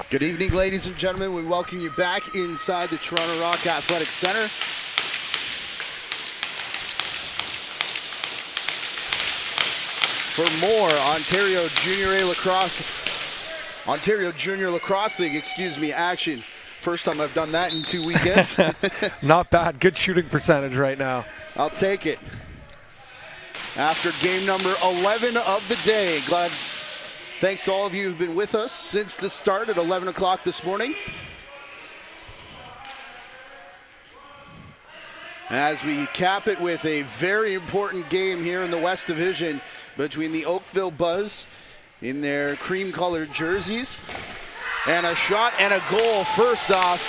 Good evening, ladies and gentlemen. We welcome you back inside the Toronto Rock Athletic Center. For more Ontario Junior Lacrosse League, action. First time I've done that in 2 weekends. Not bad. Good shooting percentage right now. I'll take it. After game number 11 of the day. Thanks to all of you who've been with us since the start at 11 o'clock this morning. As we cap it with a very important game here in the West Division between the Oakville Buzz in their cream-colored jerseys. And a shot and a goal first off.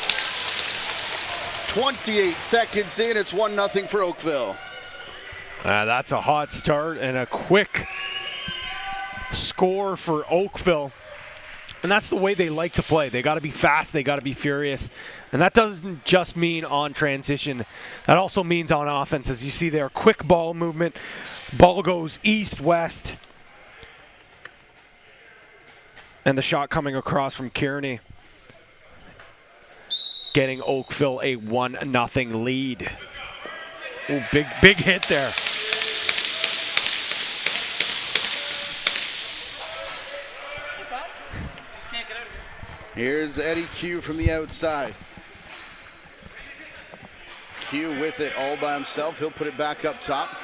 28 seconds in, it's 1-0 for Oakville. That's a hot start and a quick score for Oakville. And that's the way they like to play. They got to be fast, they got to be furious. And that doesn't just mean on transition. That also means on offense. As you see there, quick ball movement. Ball goes east-west. And the shot coming across from Kearney, getting Oakville a 1-0 lead. Ooh, big hit there. Here's Eddie Q from the outside. Q with it all by himself. He'll put it back up top.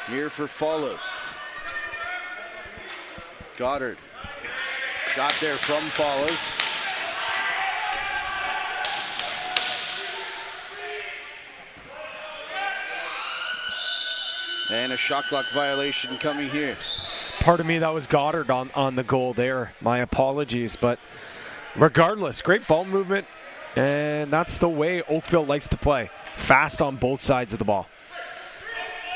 Here for Follows. Goddard. Shot there from Follows. And a shot clock violation coming here. Part of me, that was Goddard on the goal there. My apologies, but regardless, great ball movement, and that's the way Oakville likes to play. Fast on both sides of the ball.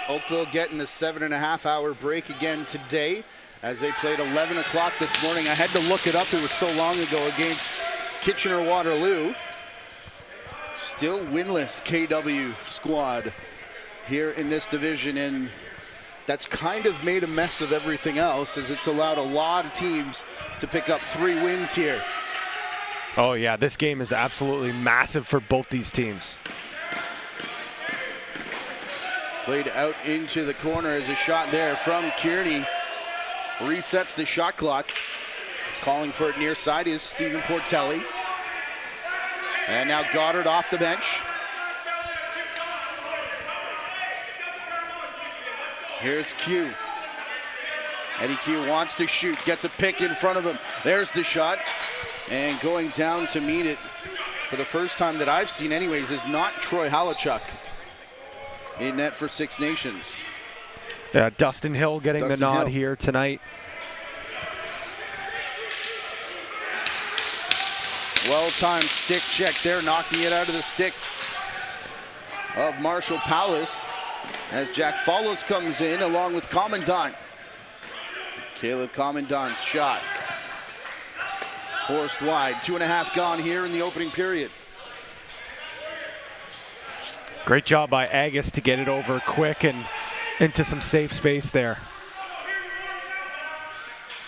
Oakville getting the 7.5-hour break again today as they played 11 o'clock this morning. I had to look it up. It was so long ago against Kitchener-Waterloo. Still winless KW squad here in this division, and that's kind of made a mess of everything else as it's allowed a lot of teams to pick up 3 wins here. Oh yeah, this game is absolutely massive for both these teams. Played out into the corner as a shot there from Kearney. Resets the shot clock. Calling for it near side is Stephen Portelli. And now Goddard off the bench. Here's Q. Eddie Q wants to shoot, gets a pick in front of him. There's the shot. And going down to meet it for the first time that I've seen anyways is not Troy Halachuk in net for Six Nations. Yeah, Dustin Hill getting the nod here tonight. Well-timed stick check there, knocking it out of the stick of Marshall Palace as Jack Follows comes in along with Commandant. Caleb Commandant's shot. Forced wide, 2.5 gone here in the opening period. Great job by Agus to get it over quick and into some safe space there.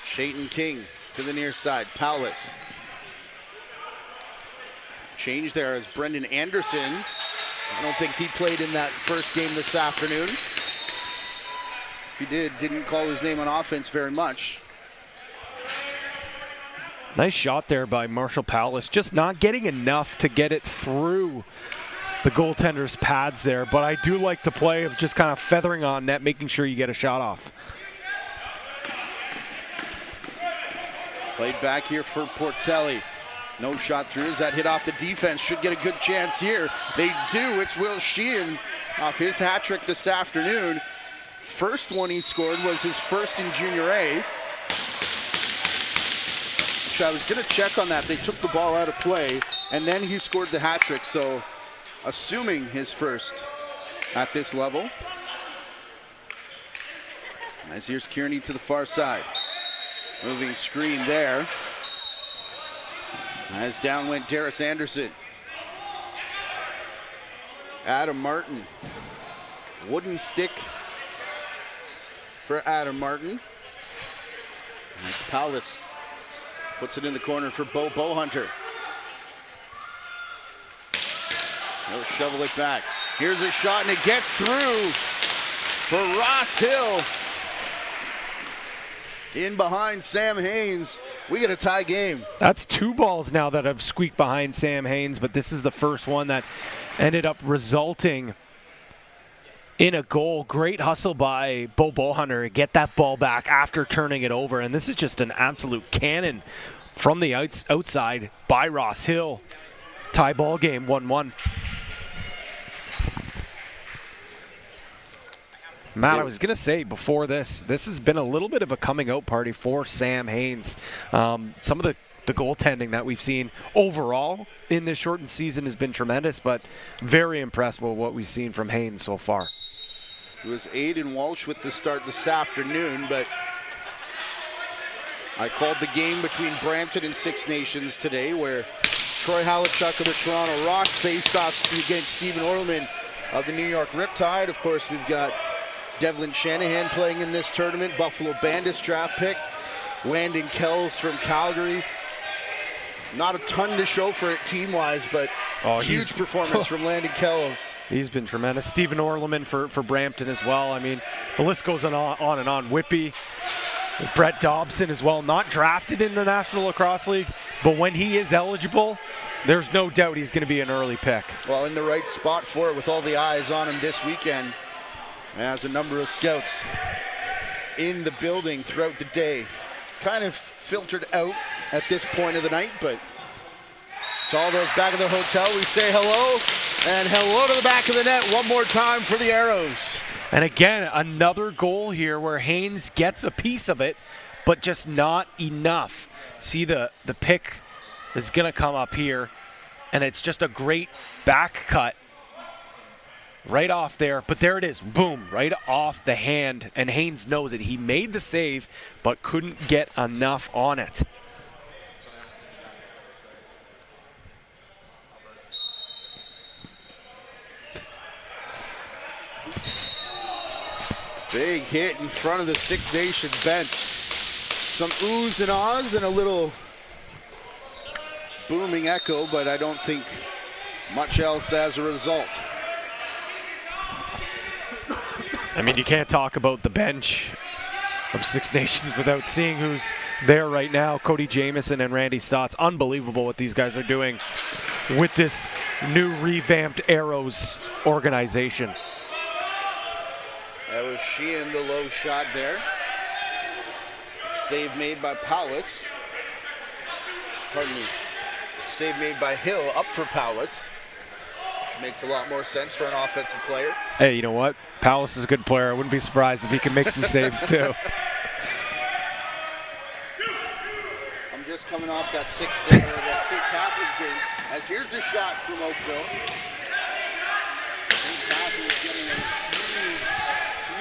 Chayton King to the near side, Palace. Change there as Brendan Anderson. I don't think he played in that first game this afternoon. If he did, didn't call his name on offense very much. Nice shot there by Marshall Palace. Just not getting enough to get it through the goaltender's pads there. But I do like the play of just kind of feathering on net, making sure you get a shot off. Played back here for Portelli. No shot through as that hit off the defense. Should get a good chance here. They do. It's Will Sheehan off his hat trick this afternoon. First one he scored was his first in Junior A. Which I was going to check on that. They took the ball out of play, and then he scored the hat trick. So, assuming his first at this level. As here's Kearney to the far side. Moving screen there. As down went Darius Anderson. Adam Martin. Wooden stick for Adam Martin. That's Palace Puts it in the corner for Bo Bowhunter. He'll shovel it back. Here's a shot, and it gets through for Ross Hill. In behind Sam Haynes. We get a tie game. That's 2 balls now that have squeaked behind Sam Haynes, but this is the first one that ended up resulting in a goal. Great hustle by Bo Bowhunter to get that ball back after turning it over, and this is just an absolute cannon from the outside by Ross Hill. Tie ball game, 1-1. Matt, I was going to say before this has been a little bit of a coming out party for Sam Haynes. Some of the goaltending that we've seen overall in this shortened season has been tremendous, but very impressed with what we've seen from Haynes so far. It was Aiden Walsh with the start this afternoon, but I called the game between Brampton and Six Nations today, where Troy Halachuk of the Toronto Rock faced off against Stephen Orleman of the New York Riptide. Of course, we've got Devlin Shanahan playing in this tournament, Buffalo Bandits draft pick, Landon Kells from Calgary. Not a ton to show for it team-wise, but huge performance from Landon Kells. He's been tremendous. Stephen Orleman for Brampton as well. I mean, the list goes on and on. Whippy, Brett Dobson as well, not drafted in the National Lacrosse League, but when he is eligible, there's no doubt he's going to be an early pick. Well, in the right spot for it with all the eyes on him this weekend. As a number of scouts in the building throughout the day. Kind of filtered out at this point of the night, but to all those back of the hotel, we say hello, and hello to the back of the net one more time for the Arrows. And again, another goal here where Haynes gets a piece of it, but just not enough. See, the pick is going to come up here, and it's just a great back cut right off there, but there it is, boom, right off the hand, and Haynes knows it. He made the save, but couldn't get enough on it. Big hit in front of the Six Nations bench. Some oohs and ahs and a little booming echo, but I don't think much else as a result. I mean, you can't talk about the bench of Six Nations without seeing who's there right now. Cody Jamieson and Randy Stotts. Unbelievable what these guys are doing with this new revamped Arrows organization. That was Sheehan, the low shot there. Save made by Paulus. Pardon me. Save made by Hill, up for Paulus. Which makes a lot more sense for an offensive player. Hey, you know what? Paulus is a good player. I wouldn't be surprised if he can make some saves too. I'm just coming off that St. Catherine's game. As here's a shot from Oakville. St. Catherine's getting a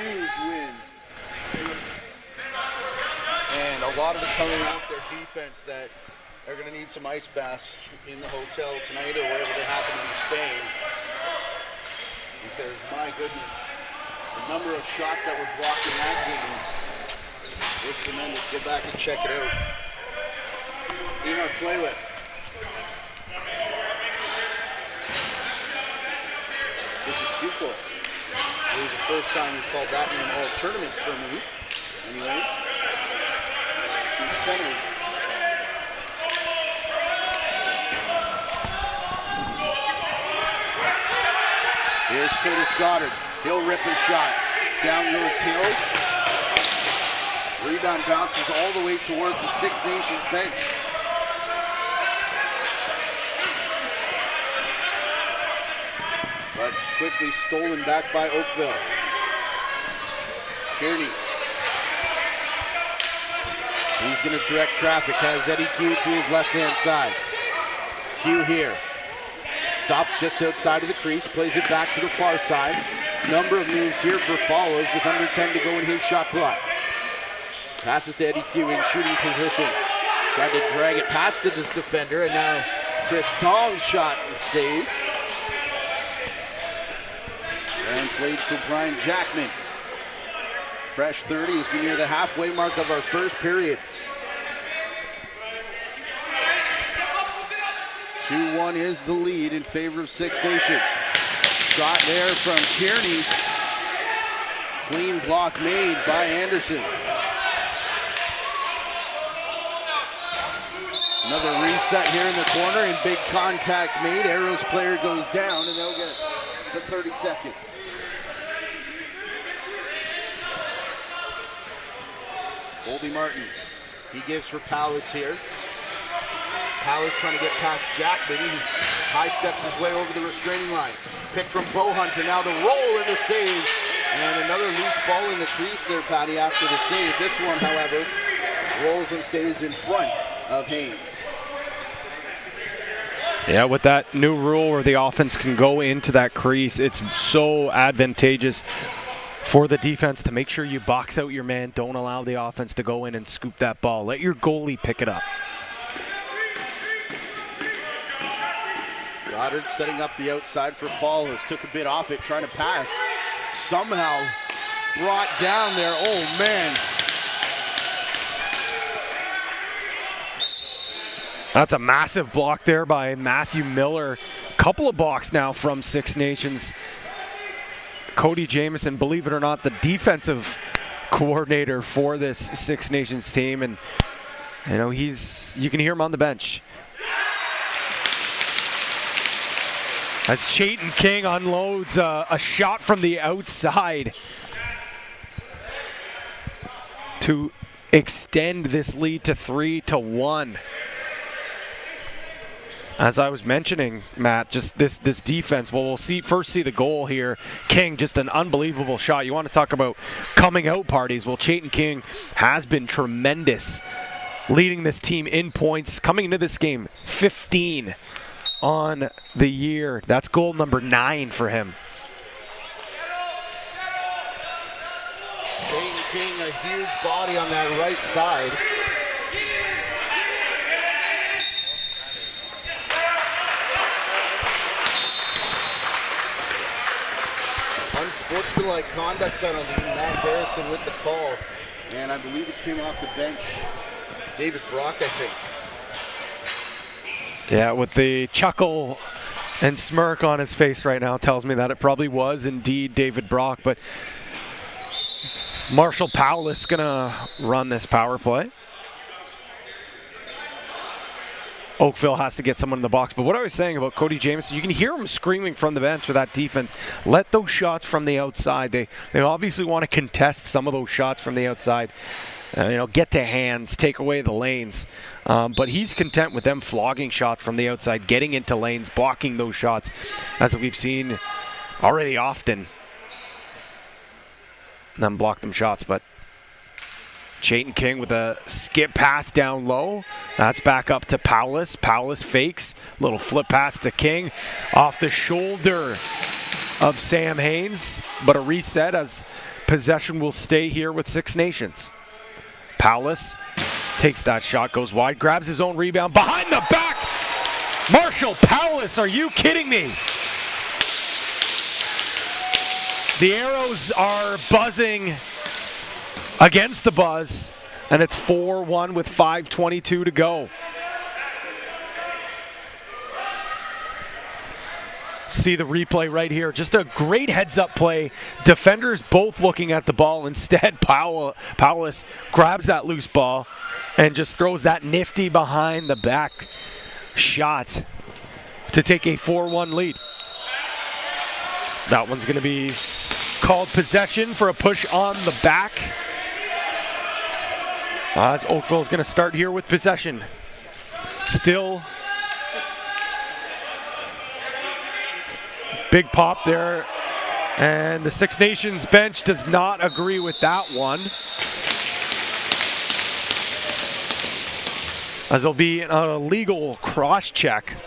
huge win. And a lot of it coming off their defense that are going to need some ice baths in the hotel tonight or wherever they happen to be staying. Because, my goodness, the number of shots that were blocked in that game was tremendous. Go back and check it out in our playlist. This is Schukel. It was the first time we called that name all tournament for me. Anyways, Steve Kennedy. Here's Curtis Goddard. He'll rip his shot. Down goes Hill. Rebound bounces all the way towards the Six Nations bench. But quickly stolen back by Oakville. Kearney. He's going to direct traffic. Has Eddie Q to his left-hand side. Q here. Stops just outside of the crease, plays it back to the far side. Number of moves here for Follows with under 10 to go in his shot clock. Passes to Eddie Q in shooting position. Tried to drag it past this defender, and now Chris Tong's shot and save. And played for Brian Jackman. Fresh 30 as we near the halfway mark of our first period. 2-1 is the lead in favor of Six Nations. Shot there from Kearney. Clean block made by Anderson. Another reset here in the corner and big contact made. Arrows player goes down and they'll get the 30 seconds. Colby Martin, he gives for Palace here. Palace trying to get past Jackman. He high steps his way over the restraining line. Pick from Bowhunter, now the roll and the save. And another loose ball in the crease there, Patty, after the save. This one, however, rolls and stays in front of Haynes. Yeah, with that new rule where the offense can go into that crease, it's so advantageous for the defense to make sure you box out your man. Don't allow the offense to go in and scoop that ball. Let your goalie pick it up. Goddard setting up the outside for Falls. Took a bit off it, trying to pass. Somehow brought down there. Oh, man. That's a massive block there by Matthew Miller. Couple of blocks now from Six Nations. Cody Jamieson, believe it or not, the defensive coordinator for this Six Nations team. And, you know, you can hear him on the bench. As Chayton King unloads a shot from the outside to extend this lead to 3-1. As I was mentioning, Matt, just this defense. Well, we'll first see the goal here. King, just an unbelievable shot. You want to talk about coming out parties. Well, Chayton King has been tremendous, leading this team in points. Coming into this game, 15 on the year. That's goal number 9 for him. Chayton King, a huge body on that right side. Unsportsmanlike conduct penalty. Matt Harrison with the call. And I believe it came off the bench. David Brock, I think. Yeah, with the chuckle and smirk on his face right now tells me that it probably was indeed David Brock. But Marshall Powless going to run this power play. Oakville has to get someone in the box. But what I was saying about Cody Jamieson, you can hear him screaming from the bench for that defense. Let those shots from the outside. They obviously want to contest some of those shots from the outside. Get to hands, take away the lanes. But he's content with them flogging shots from the outside, getting into lanes, blocking those shots, as we've seen already often. Them block them shots, but Chayton King with a skip pass down low. That's back up to Powless. Powless fakes. Little flip pass to King. Off the shoulder of Sam Haynes. But a reset as possession will stay here with Six Nations. Powless takes that shot, goes wide, grabs his own rebound. Behind the back! Marshall Powless, are you kidding me? The arrows are buzzing against the buzz, and it's 4-1 with 5:22 to go. See the replay right here. Just a great heads-up play. Defenders both looking at the ball. Instead, Powless grabs that loose ball and just throws that nifty behind the back shot to take a 4-1 lead. That one's going to be called possession for a push on the back. As Oakville is going to start here with possession. Still big pop there. And the Six Nations bench does not agree with that one. As there'll be an illegal cross-check.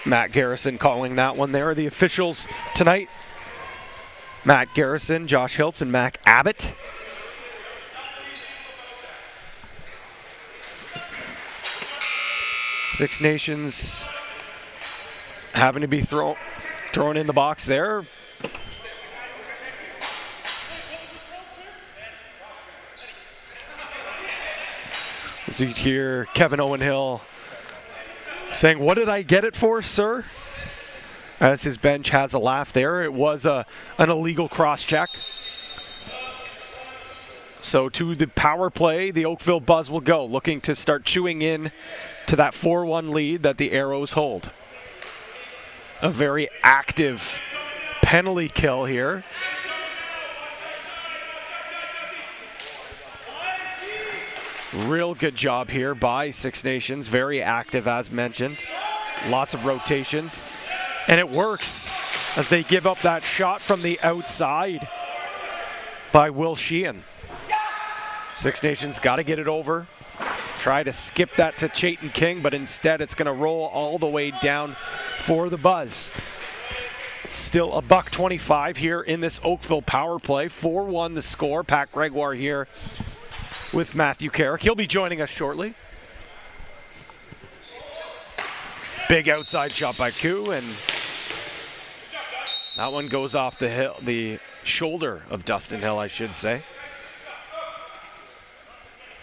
Matt Garrison calling that one there. The officials tonight, Matt Garrison, Josh Hiltz, and Mac Abbott. Six Nations having to be thrown in the box there. As you hear Kevin Owenhill saying, "What did I get it for, sir?" As his bench has a laugh there. It was an illegal cross-check. So to the power play, the Oakville Buzz will go, looking to start chewing in to that 4-1 lead that the Arrows hold. A very active penalty kill here. Real good job here by Six Nations. Very active, as mentioned. Lots of rotations. And it works as they give up that shot from the outside by Will Sheehan. Six Nations got to get it over. Try to skip that to Chayton King, but instead it's going to roll all the way down for the Buzz. Still $1.25 here in this Oakville power play. 4-1 the score. Pat Gregoire here with Matthew Carrick. He'll be joining us shortly. Big outside shot by Koo, and that one goes off the shoulder of Dustin Hill, I should say.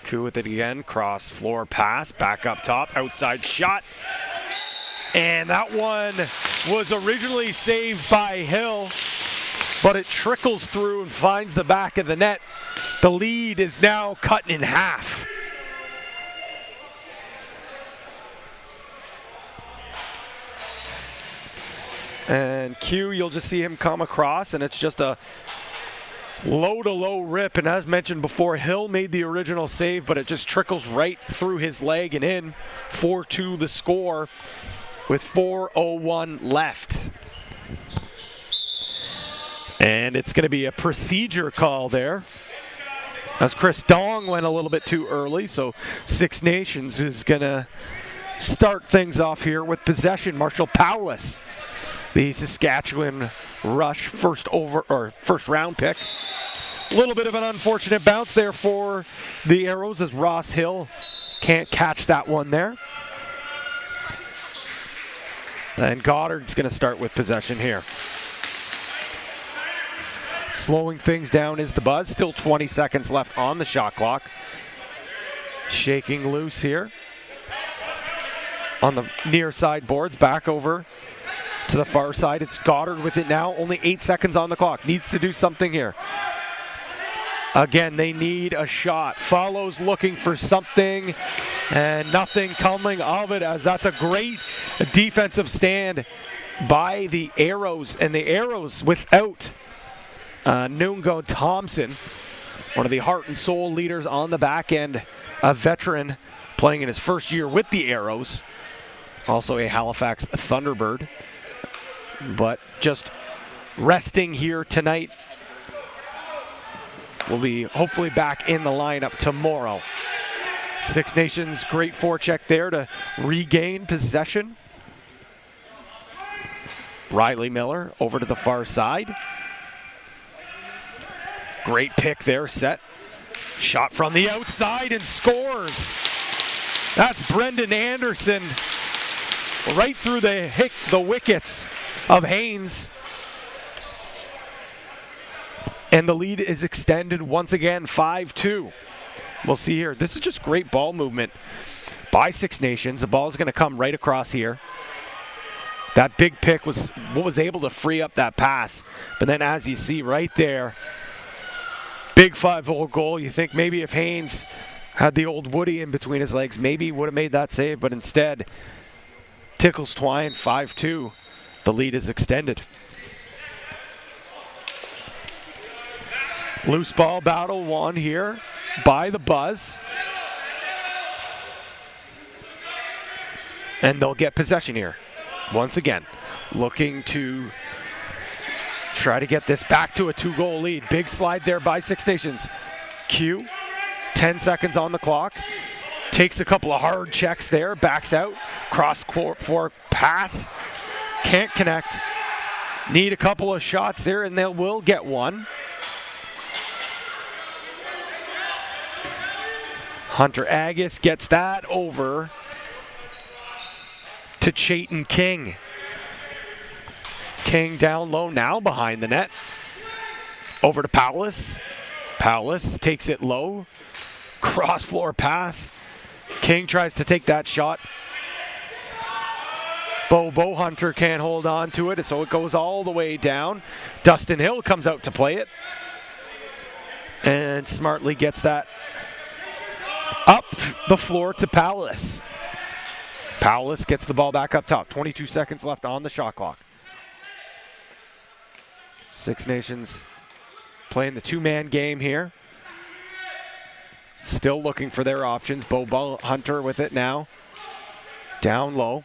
Koo with it again, cross floor pass, back up top, outside shot. And that one was originally saved by Hill, but it trickles through and finds the back of the net. The lead is now cut in half. And Q, you'll just see him come across, and it's just a low-to-low rip. And as mentioned before, Hill made the original save, but it just trickles right through his leg and in. 4-2 the score with 4:01 left. And it's going to be a procedure call there, as Chris Dong went a little bit too early. So Six Nations is going to start things off here with possession. Marshall Powless, the Saskatchewan Rush first round pick. A little bit of an unfortunate bounce there for the Arrows as Ross Hill can't catch that one there. And Goddard's going to start with possession here. Slowing things down is the Buzz. Still 20 seconds left on the shot clock. Shaking loose here on the near side boards. Back over to the far side. It's Goddard with it now. Only 8 seconds on the clock. Needs to do something here. Again, they need a shot. Follows looking for something, and nothing coming of it, as that's a great defensive stand by the Arrows. And the Arrows without Nungo Thompson, one of the heart and soul leaders on the back end, a veteran playing in his first year with the Arrows, also a Halifax Thunderbird, but just resting here tonight. Will be hopefully back in the lineup tomorrow. Six Nations, great forecheck there to regain possession. Riley Miller over to the far side. Great pick there, set. Shot from the outside and scores. That's Brendan Anderson right through the wickets of Haynes. And the lead is extended once again, 5-2. We'll see here. This is just great ball movement by Six Nations. The ball is going to come right across here. That big pick was what was able to free up that pass. But then as you see right there, big 5-hole goal. You think maybe if Haynes had the old Woody in between his legs, maybe he would have made that save. But instead, tickles twine, 5-2. The lead is extended. Loose ball battle won here by the Buzz. And they'll get possession here. Once again, looking to try to get this back to a 2-goal lead. Big slide there by Six Nations. Q, 10 seconds on the clock. Takes a couple of hard checks there, backs out. Cross for pass. Can't connect. Need a couple of shots there, and they will get one. Hunter Agus gets that over to Chayton King. King down low now behind the net. Over to Powless. Powless takes it low. Cross floor pass. King tries to take that shot. Bo Hunter can't hold on to it, so it goes all the way down. Dustin Hill comes out to play it. And smartly gets that up the floor to Powless. Powless gets the ball back up top. 22 seconds left on the shot clock. Six Nations playing the two-man game here. Still looking for their options. Bo Hunter with it now. Down low.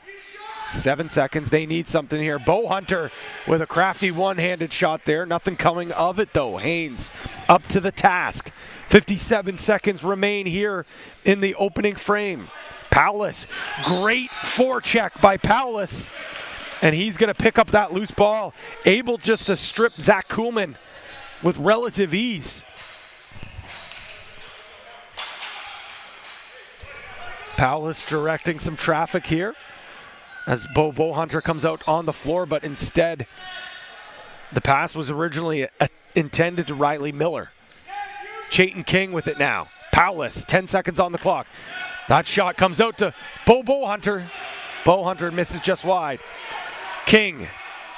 7 seconds. They need something here. Bo Hunter with a crafty one-handed shot there. Nothing coming of it, though. Haynes up to the task. 57 seconds remain here in the opening frame. Powless. Great forecheck by Powless. And he's going to pick up that loose ball. Able just to strip Zach Kuhlman with relative ease. Powless directing some traffic here as Bo Hunter comes out on the floor, but instead the pass was originally intended to Riley Miller. Chayton King with it now. Powless, 10 seconds on the clock. That shot comes out to Bo Hunter. Bo Hunter misses just wide. King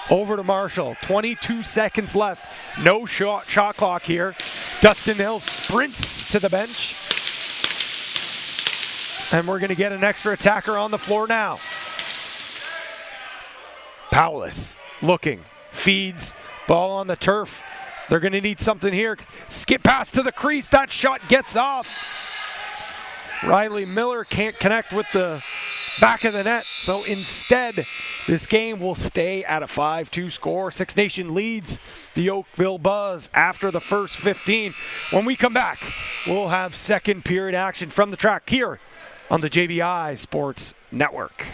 over to Marshall. 22 seconds left. No shot clock here. Dustin Hill sprints to the bench. And we're going to get an extra attacker on the floor now. Powless looking, feeds, ball on the turf. They're going to need something here. Skip pass to the crease. That shot gets off. Riley Miller can't connect with the back of the net. So instead, this game will stay at a 5-2 score. Six Nation leads the Oakville Buzz after the first 15. When we come back, we'll have second period action from the track here on the JVI Sports Network.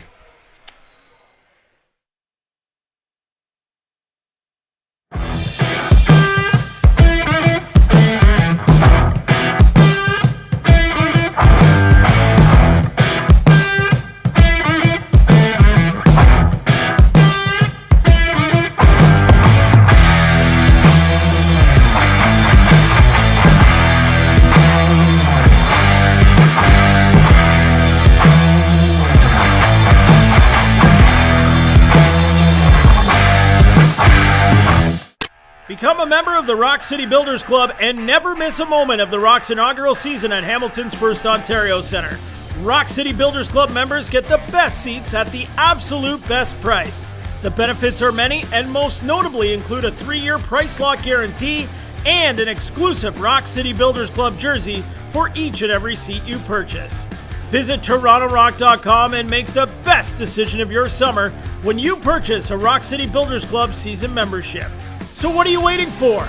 Become a member of the Rock City Builders Club and never miss a moment of the Rock's inaugural season at Hamilton's First Ontario Centre. Rock City Builders Club members get the best seats at the absolute best price. The benefits are many and most notably include a 3-year price lock guarantee and an exclusive Rock City Builders Club jersey for each and every seat you purchase. Visit TorontoRock.com and make the best decision of your summer when you purchase a Rock City Builders Club season membership. So what are you waiting for?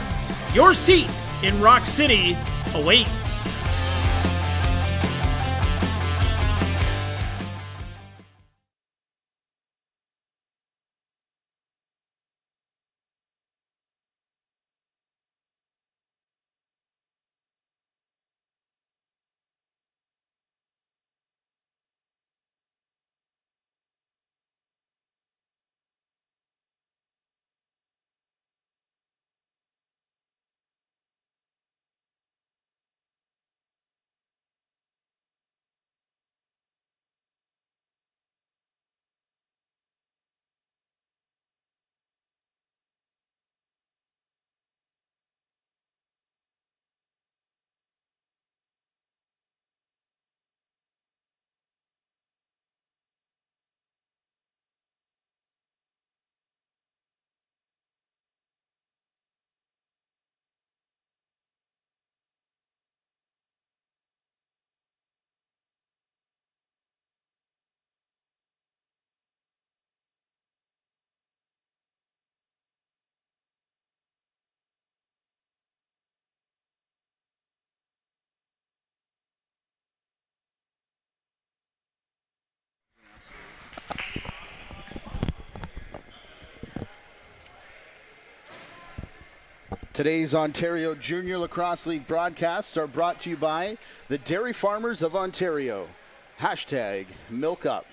Your seat in Rock City awaits. Today's Ontario Junior Lacrosse League broadcasts are brought to you by the Dairy Farmers of Ontario. Hashtag milk up.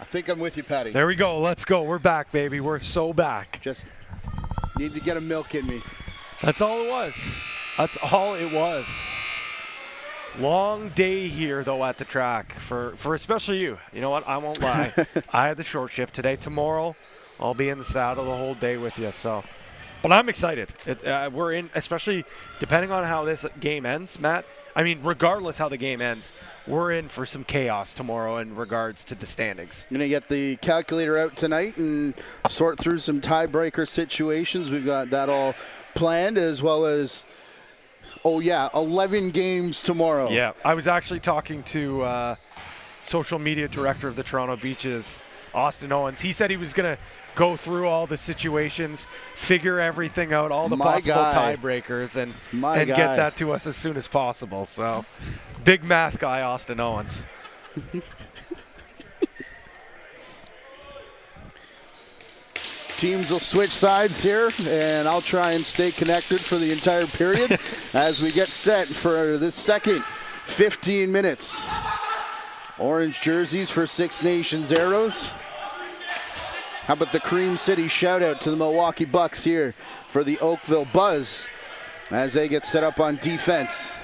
I think I'm with you, Patty. There we go. Let's go. We're back, baby. We're so back. Just need to get a milk in me. That's all it was. That's all it was. Long day here, though, at the track for especially you. You know what? I won't lie. I had the short shift today. Tomorrow, I'll be in the saddle the whole day with you. So, but I'm excited. We're in, especially depending on how this game ends, Matt. I mean, regardless how the game ends, we're in for some chaos tomorrow in regards to the standings. Going to get the calculator out tonight and sort through some tiebreaker situations. We've got that all planned, as well as 11 games tomorrow. Yeah, I was actually talking to social media director of the Toronto Beaches, Austin Owens. He said he was going to go through all the situations, figure everything out, all the possible tiebreakers, and get that to us as soon as possible. So, big math guy, Austin Owens. Teams will switch sides here, and I'll try and stay connected for the entire period as we get set for the second 15 minutes. Orange jerseys for Six Nations Arrows. How about the Cream City shout out to the Milwaukee Bucks here for the Oakville Buzz as they get set up on defense.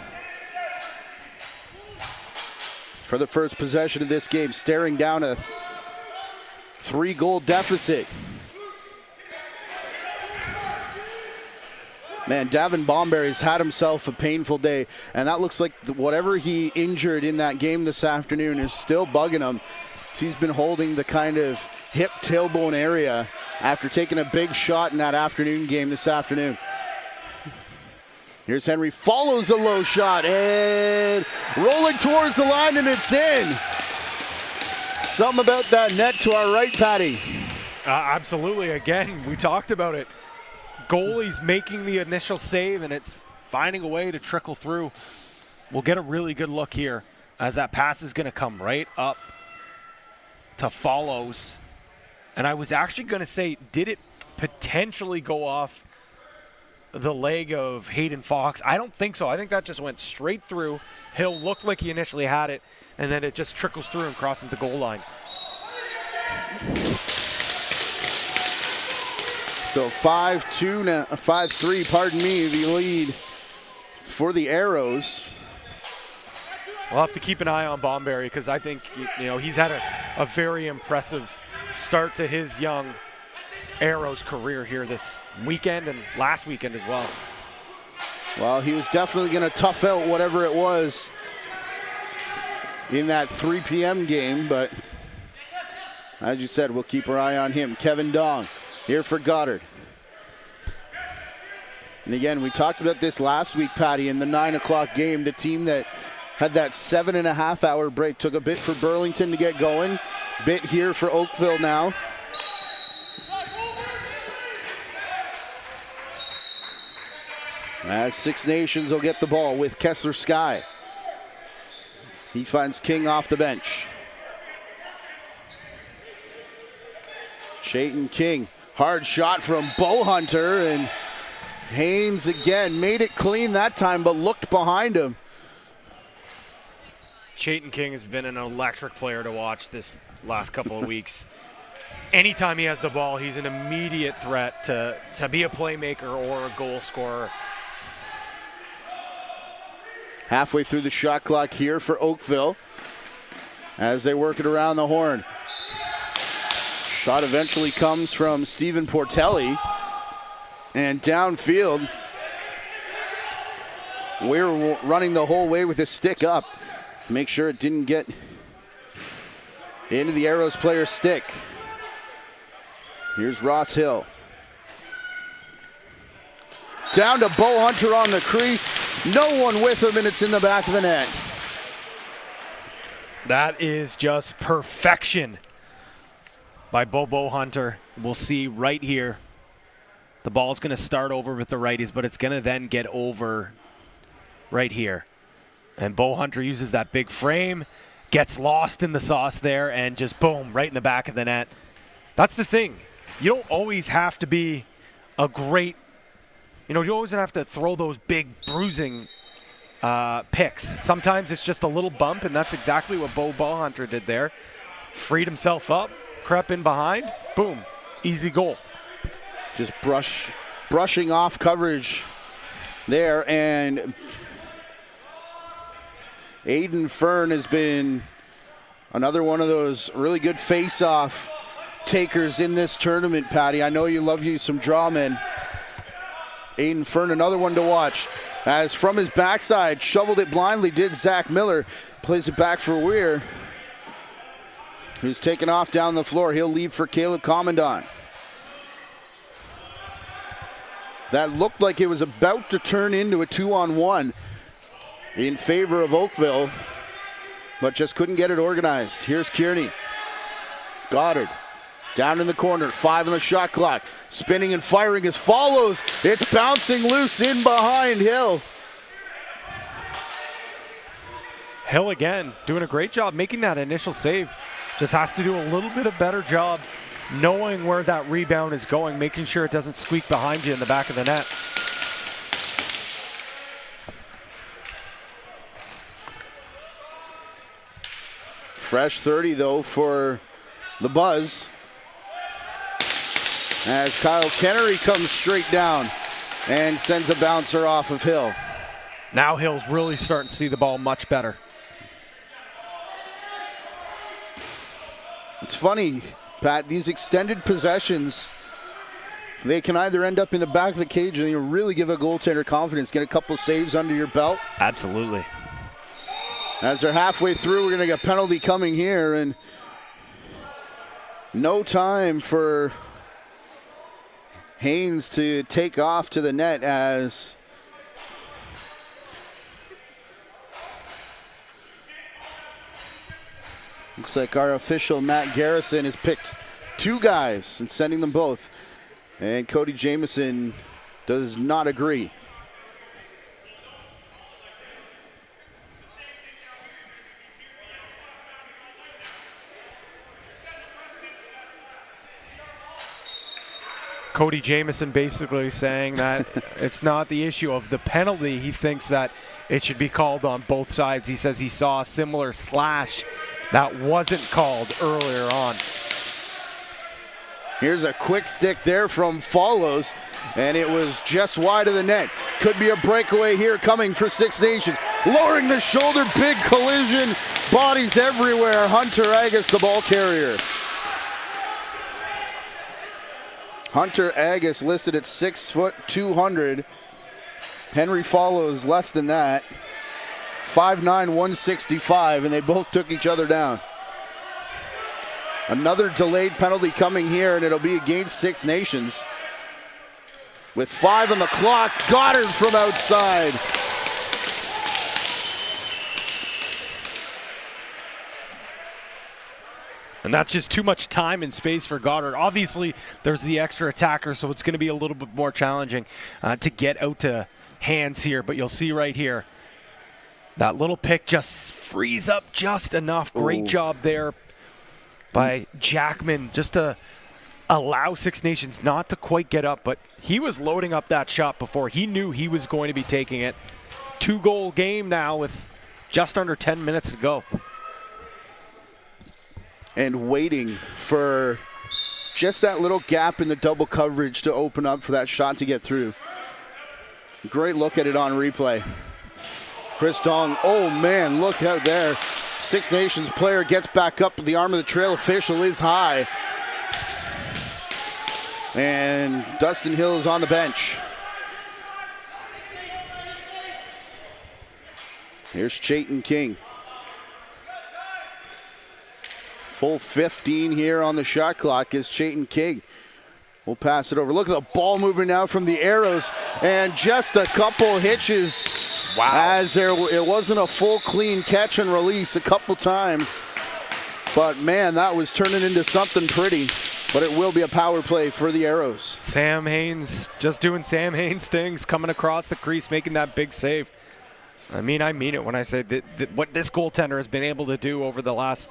For the first possession of this game, staring down a 3-goal deficit. Man, Davin Bomberry's had himself a painful day, and that looks like whatever he injured in that game this afternoon is still bugging him. He's been holding the kind of hip tailbone area after taking a big shot in that afternoon game this afternoon. Here's Henry, follows a low shot, and rolling towards the line, and it's in. Something about that net to our right, Patty. Absolutely. Again, we talked about it. Goalie's making the initial save, and it's finding a way to trickle through. We'll get a really good look here as that pass is going to come right up to Follows. And I was actually going to say, did it potentially go off the leg of Hayden Fox? I don't think so. I think that just went straight through. Hill looked like he initially had it, and then it just trickles through and crosses the goal line. So 5-2 now, 5-3, pardon me, the lead for the Arrows. We'll have to keep an eye on Bomberry because I think he's had a very impressive start to his young Arrows career here this weekend and last weekend as well. Well, he was definitely going to tough out whatever it was in that 3 p.m. game, but as you said, we'll keep our eye on him. Kevin Dong here for Goddard. And again, we talked about this last week, Patty, in the 9 o'clock game. The team that had that 7.5-hour break took a bit for Burlington to get going. Bit here for Oakville now. As Six Nations will get the ball with Kessler Sky. He finds King off the bench. Chayton King, hard shot from Bo Hunter, and Haynes again made it clean that time, but looked behind him. Chayton King has been an electric player to watch this last couple of weeks. Anytime he has the ball, he's an immediate threat to be a playmaker or a goal scorer. Halfway through the shot clock here for Oakville as they work it around the horn. Shot eventually comes from Stephen Portelli, and downfield, we're running the whole way with his stick up. Make sure it didn't get into the Arrows player's stick. Here's Ross Hill. Down to Bo Hunter on the crease. No one with him, and it's in the back of the net. That is just perfection by Bo Hunter. We'll see right here. The ball's going to start over with the righties, but it's going to then get over right here. And Bo Hunter uses that big frame, gets lost in the sauce there, and just boom, right in the back of the net. That's the thing. You don't always have to be a great, you always have to throw those big bruising picks. Sometimes it's just a little bump, and that's exactly what Bo Hunter did there. Freed himself up, crept in behind, boom, easy goal. Just brushing off coverage there, and Aiden Fern has been another one of those really good face-off takers in this tournament, Patty. I know you love you some draw men. Aiden Fern, another one to watch. As from his backside, shoveled it blindly, did Zach Miller. Plays it back for Weir, who's taken off down the floor. He'll leave for Caleb Commandant. That looked like it was about to turn into a 2-on-1 in favor of Oakville, but just couldn't get it organized. Here's Kearney. Goddard down in the corner, 5 on the shot clock. Spinning and firing as follows. It's bouncing loose in behind Hill. Hill again, doing a great job making that initial save. Just has to do a little bit of better job knowing where that rebound is going, making sure it doesn't squeak behind you in the back of the net. Fresh 30 though for the Buzz, as Kyle Kennery comes straight down and sends a bouncer off of Hill. Now Hill's really starting to see the ball much better. It's funny, Pat, these extended possessions, they can either end up in the back of the cage and you really give a goaltender confidence, get a couple saves under your belt. Absolutely. As they're halfway through, we're going to get a penalty coming here, and no time for Haynes to take off to the net, as looks like our official Matt Garrison has picked 2 guys and sending them both, and Cody Jamieson does not agree. Cody Jamieson basically saying that it's not the issue of the penalty. He thinks that it should be called on both sides. He says he saw a similar slash that wasn't called earlier on. Here's a quick stick there from Follows, and it was just wide of the net. Could be a breakaway here coming for Six Nations. Lowering the shoulder, big collision, bodies everywhere. Hunter Agus, the ball carrier. Hunter Agus listed at 6 foot 200. Henry Follows less than that. 5'9", 165, and they both took each other down. Another delayed penalty coming here, and it'll be against Six Nations. With 5 on the clock, Goddard from outside. And that's just too much time and space for Goddard. Obviously, there's the extra attacker, so it's going to be a little bit more challenging to get out to hands here. But you'll see right here, that little pick just frees up just enough. Great job there by Jackman just to allow Six Nations not to quite get up. But he was loading up that shot before. He knew he was going to be taking it. 2-goal game now with just under 10 minutes to go. And waiting for just that little gap in the double coverage to open up for that shot to get through. Great look at it on replay. Chris Dong, oh man, look out there. Six Nations player gets back up, the arm of the trail official is high. And Dustin Hill is on the bench. Here's Chayton King. Full 15 here on the shot clock is Chayton King. We'll pass it over. Look at the ball moving now from the Arrows, and just a couple hitches. Wow. As it wasn't a full clean catch and release a couple times. But man, that was turning into something pretty. But it will be a power play for the Arrows. Sam Haynes just doing Sam Haynes things, coming across the crease, making that big save. I mean it when I say that what this goaltender has been able to do over the last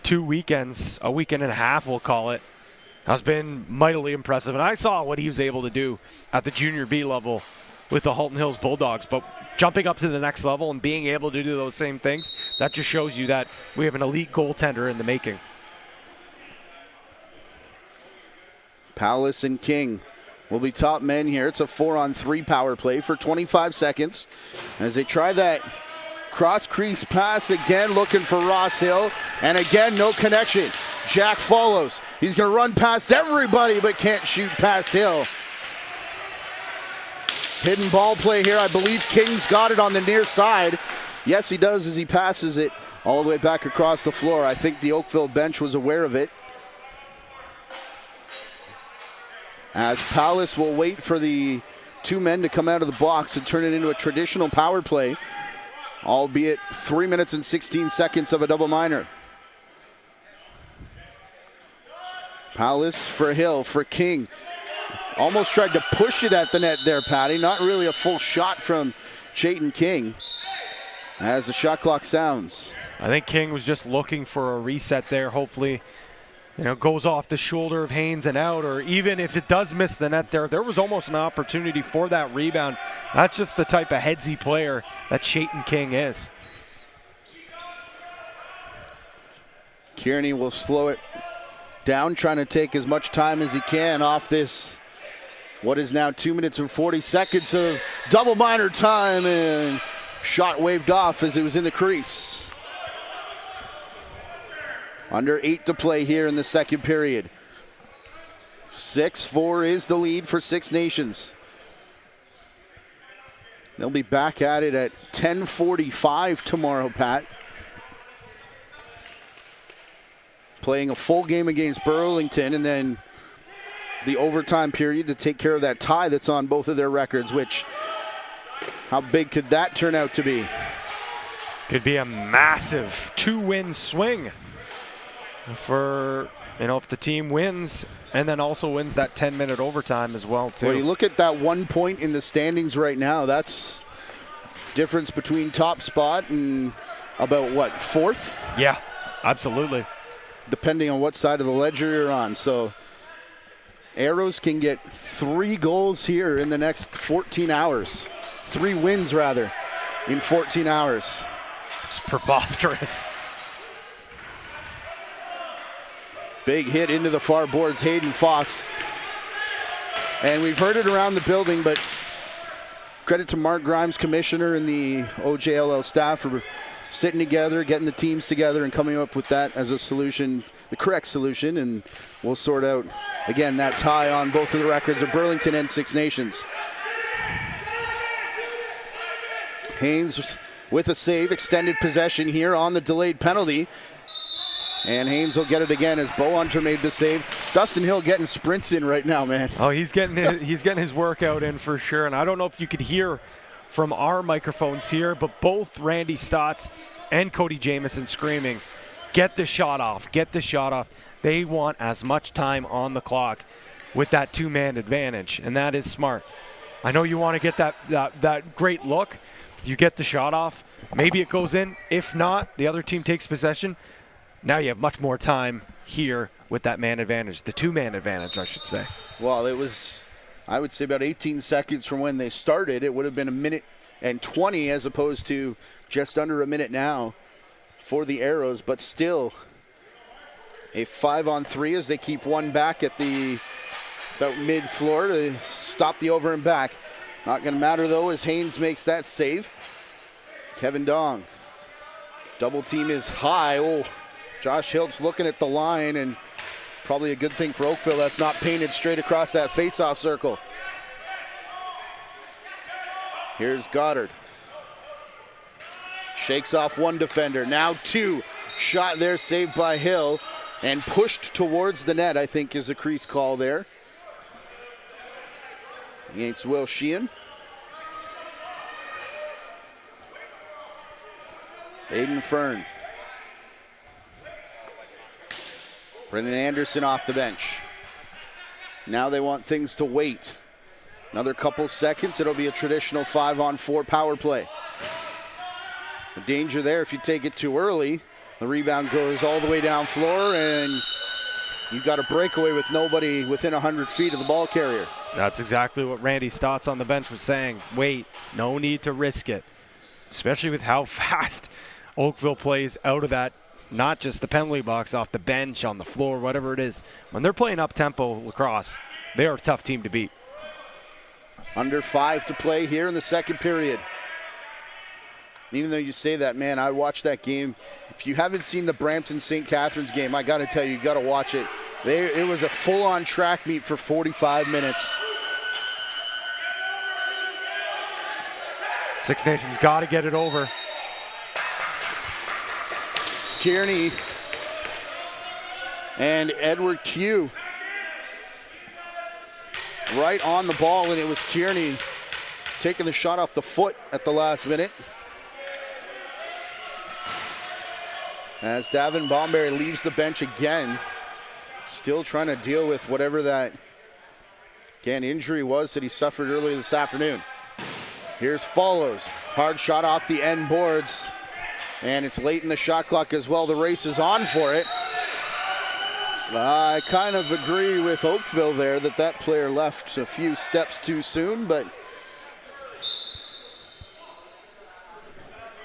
2 weekends, a weekend and a half we'll call it, has been mightily impressive. And I saw what he was able to do at the junior B level with the Halton Hills Bulldogs. But jumping up to the next level and being able to do those same things, that just shows you that we have an elite goaltender in the making. Palace and King will be top men here. It's a 4-on-3 power play for 25 seconds as they try that Cross crease pass again, looking for Ross Hill. And again, no connection. Jack follows. He's going to run past everybody, but can't shoot past Hill. Hidden ball play here. I believe King's got it on the near side. Yes, he does as he passes it all the way back across the floor. I think the Oakville bench was aware of it. As Palace will wait for the two men to come out of the box and turn it into a traditional power play, albeit 3 minutes and 16 seconds of a double minor. Palace for Hill, for King. Almost tried to push it at the net there, Patty. Not really a full shot from Chayton King as the shot clock sounds. I think King was just looking for a reset there. Hopefully, goes off the shoulder of Haynes and out, or even if it does miss the net there was almost an opportunity for that rebound. That's just the type of headsy player that Chayton King is. Kearney will slow it down, trying to take as much time as he can off this, what is now 2 minutes and 40 seconds of double minor time, and shot waved off as it was in the crease. Under 8 to play here in the second period. 6-4 is the lead for Six Nations. They'll be back at it at 10:45 tomorrow, Pat. Playing a full game against Burlington, and then the overtime period to take care of that tie that's on both of their records, which, how big could that turn out to be? Could be a massive 2-win swing for, if the team wins and then also wins that 10-minute overtime as well, too. Well, you look at that 1 point in the standings right now, that's difference between top spot and about, what, fourth? Yeah, absolutely. Depending on what side of the ledger you're on. So Arrows can get 3 goals here in the next 14 hours. 3 wins, rather, in 14 hours. It's preposterous. Big hit into the far boards, Hayden Fox. And we've heard it around the building, but credit to Mark Grimes, commissioner, and the OJLL staff for sitting together, getting the teams together, and coming up with that as a solution, the correct solution. And we'll sort out, again, that tie on both of the records of Burlington and Six Nations. Haynes with a save, extended possession here on the delayed penalty. And Haynes will get it again as Bo Hunter made the save. Dustin Hill getting sprints in right now, man. Oh, he's getting his workout in for sure. And I don't know if you could hear from our microphones here, but both Randy Stotts and Cody Jamieson screaming, get the shot off, get the shot off. They want as much time on the clock with that 2-man advantage, and that is smart. I know you want to get that great look. You get the shot off, maybe it goes in. If not, the other team takes possession. Now you have much more time here with that man advantage, the 2-man advantage, I should say. Well, it was, I would say, about 18 seconds from when they started. It would have been 1 minute and 20 as opposed to just under a minute now for the Arrows, but still a 5-on-3 as they keep one back at the about mid-floor to stop the over and back. Not going to matter, though, as Haynes makes that save. Kevin Dong. Double team is high. Oh, Josh Hiltz looking at the line, and probably a good thing for Oakville that's not painted straight across that face-off circle. Here's Goddard. Shakes off one defender, now 2. Shot there, saved by Hill, and pushed towards the net, I think is the crease call there. Against Will Sheehan. Aiden Fern. Brendan Anderson off the bench. Now they want things to wait. Another couple seconds, it'll be a traditional 5-on-4 power play. The danger there, if you take it too early, the rebound goes all the way down floor, and you've got a breakaway with nobody within 100 feet of the ball carrier. That's exactly what Randy Stotts on the bench was saying. Wait, no need to risk it, especially with how fast Oakville plays out of that, not just the penalty box, off the bench, on the floor, whatever it is. When they're playing up-tempo lacrosse, they are a tough team to beat. Under 5 to play here in the second period. Even though you say that, man, I watched that game. If you haven't seen the Brampton-St. Catharines game, I got to tell you, you got to watch it. It was a full-on track meet for 45 minutes. Six Nations got to get it over. Kearney and Edward Q right on the ball, and it was Kearney taking the shot off the foot at the last minute. As Davin Bomberry leaves the bench again, still trying to deal with whatever that, again, injury was that he suffered earlier this afternoon. Here's Follows, hard shot off the end boards, and it's late in the shot clock as well. The race is on for it. I kind of agree with Oakville there that player left a few steps too soon, but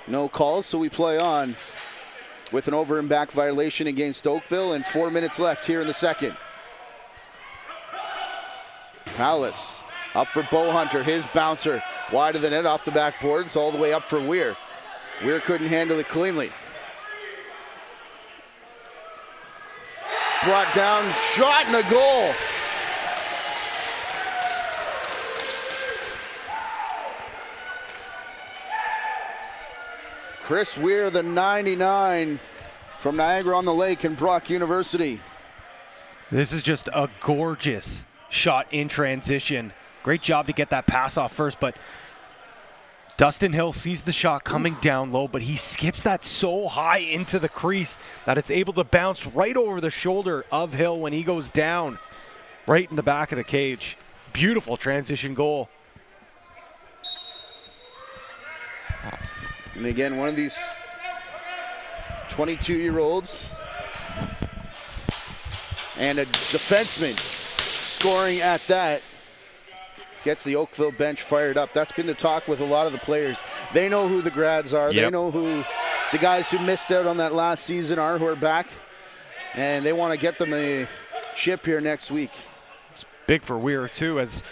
no calls, so we play on with an over and back violation against Oakville, and 4 minutes left here in the second. Palace up for Bo Hunter, his bouncer wide of the net off the backboards, all the way up for Weir. Weir couldn't handle it cleanly. Brought down, shot, and a goal. Chris Weir, the 99 from Niagara-on-the-Lake and Brock University. This is just a gorgeous shot in transition. Great job to get that pass off first, but Dustin Hill sees the shot coming down low, but he skips that so high into the crease that it's able to bounce right over the shoulder of Hill when he goes down right in the back of the cage. Beautiful transition goal. And again, one of these 22-year-olds and a defenseman scoring at that gets the Oakville bench fired up. That's been the talk with a lot of the players. They know who the grads are. Yep. They know who the guys who missed out on that last season are, who are back. And they want to get them a chip here next week. It's big for Weir, too, as,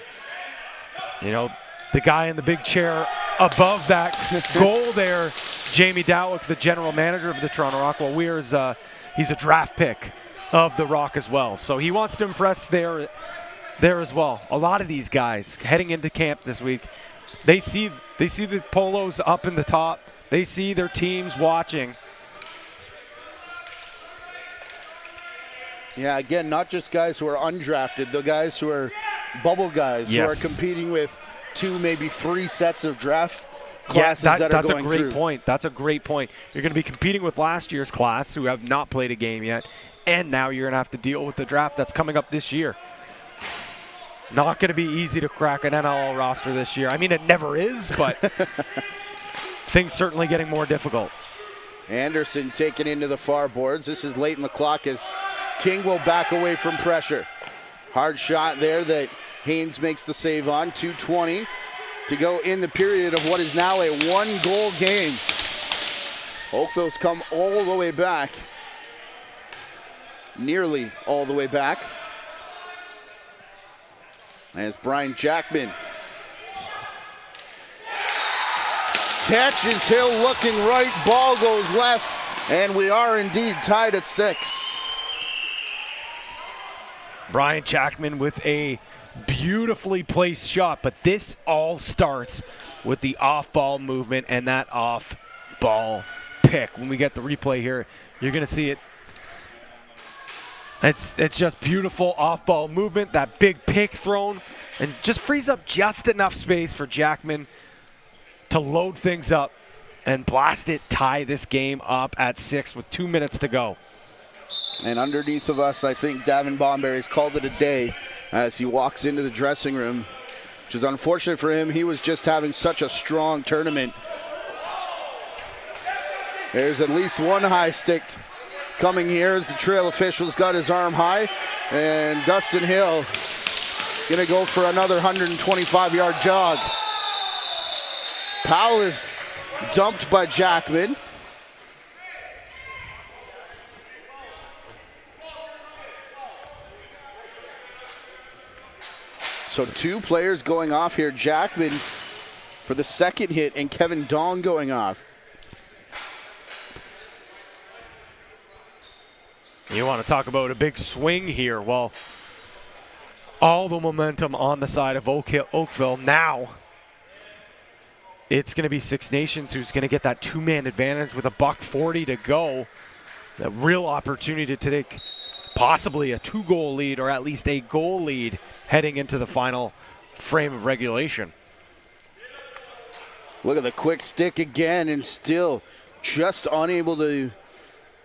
you know, the guy in the big chair above that goal there, Jamie Dowlick, the general manager of the Toronto Rock. Well, Weir's he's a draft pick of the Rock as well. So he wants to impress there as well. A lot of these guys heading into camp this week, they see the polos up in the top. They see their teams watching. Yeah, again, not just guys who are undrafted, the guys who are bubble guys who are competing with 2, maybe 3 sets of draft classes that are going through. That's a great point. That's a great point. You're going to be competing with last year's class who have not played a game yet, and now you're going to have to deal with the draft that's coming up this year. Not going to be easy to crack an NLL roster this year. I mean, it never is, but things certainly getting more difficult. Anderson taken into the far boards. This is late in the clock as King will back away from pressure. Hard shot there that Haynes makes the save on. 2:20 to go in the period of what is now a 1-goal game. Oakville's come all the way back. Nearly all the way back. As Brian Jackman catches Hill looking right, ball goes left, and we are indeed tied at 6. Brian Jackman with a beautifully placed shot, but this all starts with the off-ball movement and that off-ball pick. When we get the replay here, you're going to see it. It's just beautiful off-ball movement, that big pick thrown, and just frees up just enough space for Jackman to load things up and blast it, tie this game up at 6 with 2 minutes to go. And underneath of us, I think Davin Bomberry's called it a day as he walks into the dressing room, which is unfortunate for him. He was just having such a strong tournament. There's at least one high stick coming here as the trail official's got his arm high, and Dustin Hill gonna go for another 125-yard jog. Powell is dumped by Jackman. So 2 players going off here. Jackman for the second hit and Kevin Dong going off. You want to talk about a big swing here. Well, all the momentum on the side of Oakville. Now it's going to be Six Nations who's going to get that two-man advantage with $1:40 to go. A real opportunity to take possibly a 2-goal lead or at least a goal lead heading into the final frame of regulation. Look at the quick stick again, and still just unable to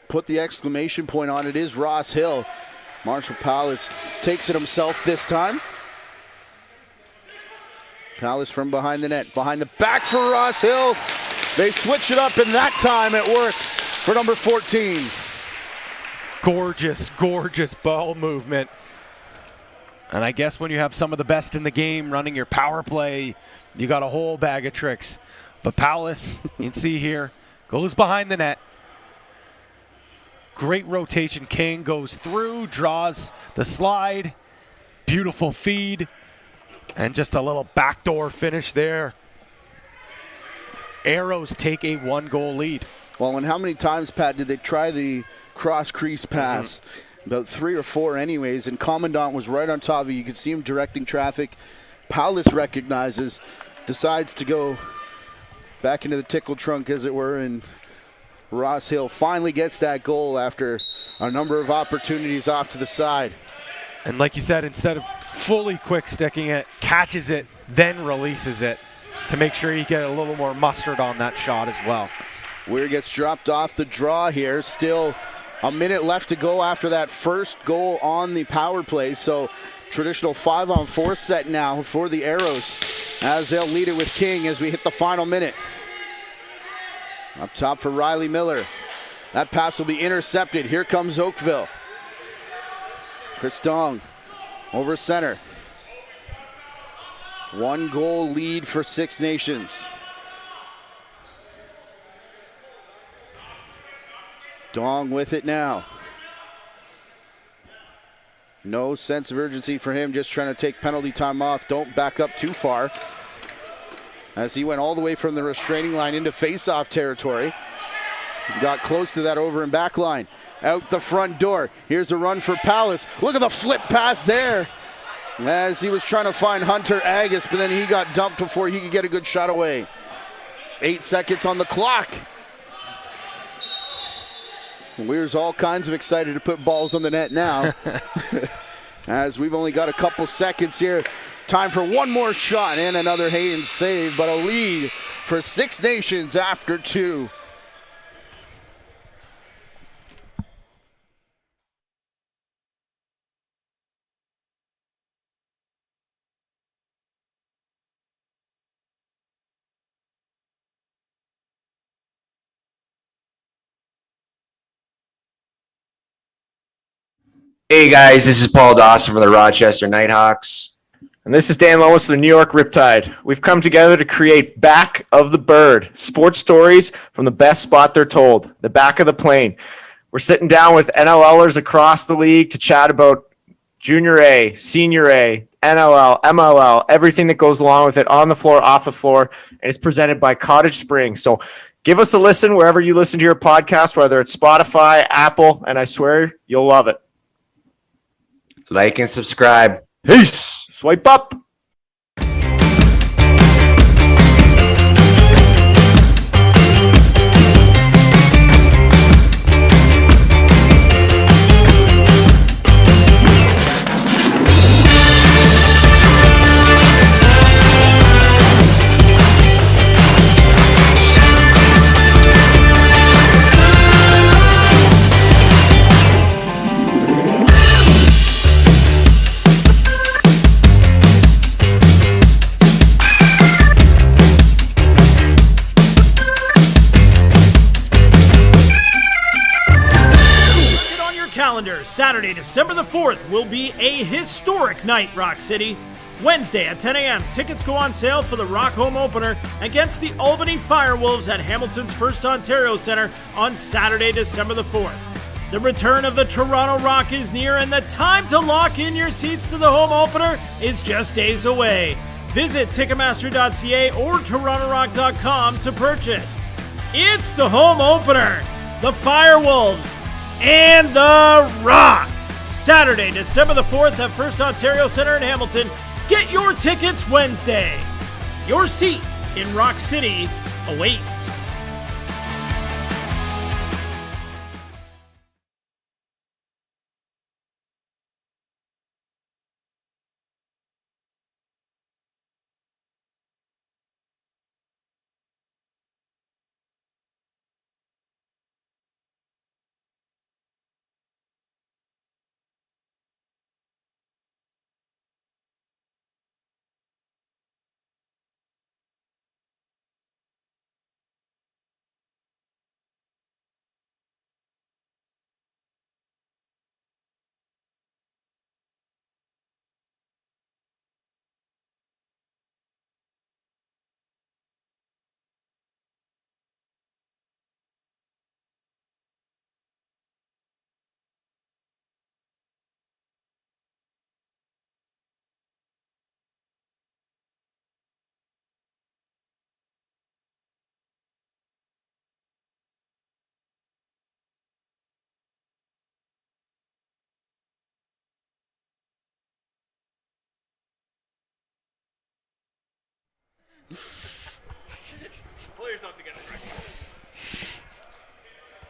put the exclamation point on it is Ross Hill. Marshall Palace takes it himself this time. Palace from behind the net, behind the back for Ross Hill. They switch it up, and that time it works for number 14. Gorgeous, gorgeous ball movement. And I guess when you have some of the best in the game running your power play, you got a whole bag of tricks. But Palace, you can see here, goes behind the net. Great rotation. King goes through, draws the slide. Beautiful feed. And just a little backdoor finish there. Arrows take a 1-goal lead. Well, and how many times, Pat, did they try the cross-crease pass? About 3 or 4 anyways, and Commandant was right on top of it. You could see him directing traffic. Palace recognizes, decides to go back into the tickle trunk, as it were, and Ross Hill finally gets that goal after a number of opportunities off to the side. And like you said, instead of fully quick sticking it, catches it, then releases it to make sure you get a little more mustard on that shot as well. Weir gets dropped off the draw here. Still a minute left to go after that first goal on the power play. So traditional 5-on-4 set now for the Arrows as they'll lead it with King as we hit the final minute. Up top for Riley Miller. That pass will be intercepted. Here comes Oakville. Chris Dong over center. 1-goal lead for Six Nations. Dong with it now. No sense of urgency for him, just trying to take penalty time off. Don't back up too far, as he went all the way from the restraining line into face-off territory. Got close to that over and back line. Out the front door. Here's a run for Palace. Look at the flip pass there, as he was trying to find Hunter Agus, but then he got dumped before he could get a good shot away. 8 seconds on the clock. Weir's all kinds of excited to put balls on the net now. As we've only got a couple seconds here. Time for one more shot and another Haynes save, but a lead for Six Nations after 2. Hey guys, this is Paul Dawson from the Rochester Nighthawks. And this is Dan Lois from the New York Riptide. We've come together to create Back of the Bird, sports stories from the best spot they're told, the back of the plane. We're sitting down with NLLers across the league to chat about Junior A, Senior A, NLL, MLL, everything that goes along with it, on the floor, off the floor, and it's presented by Cottage Springs. So give us a listen wherever you listen to your podcast, whether it's Spotify, Apple, and I swear you'll love it. Like and subscribe. Peace. Swipe up. Saturday, December the 4th will be a historic night, Rock City. Wednesday at 10 a.m., tickets go on sale for the Rock home opener against the Albany Firewolves at Hamilton's First Ontario Centre on Saturday, December the 4th. The return of the Toronto Rock is near, and the time to lock in your seats to the home opener is just days away. Visit Ticketmaster.ca or TorontoRock.com to purchase. It's the home opener. The Firewolves and the Rock. Saturday, December the 4th at First Ontario Centre in Hamilton. Get your tickets Wednesday. Your seat in Rock City awaits.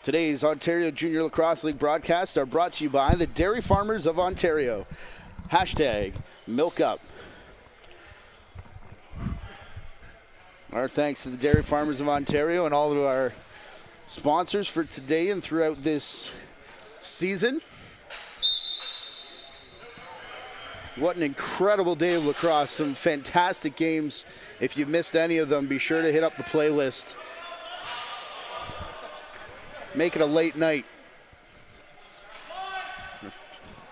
Today's Ontario Junior Lacrosse League broadcasts are brought to you by the Dairy Farmers of Ontario. Hashtag Milk Up. Our thanks to the Dairy Farmers of Ontario and all of our sponsors for today and throughout this season. What an incredible day of lacrosse. Some fantastic games. If you've missed any of them, be sure to hit up the playlist. Make it a late night.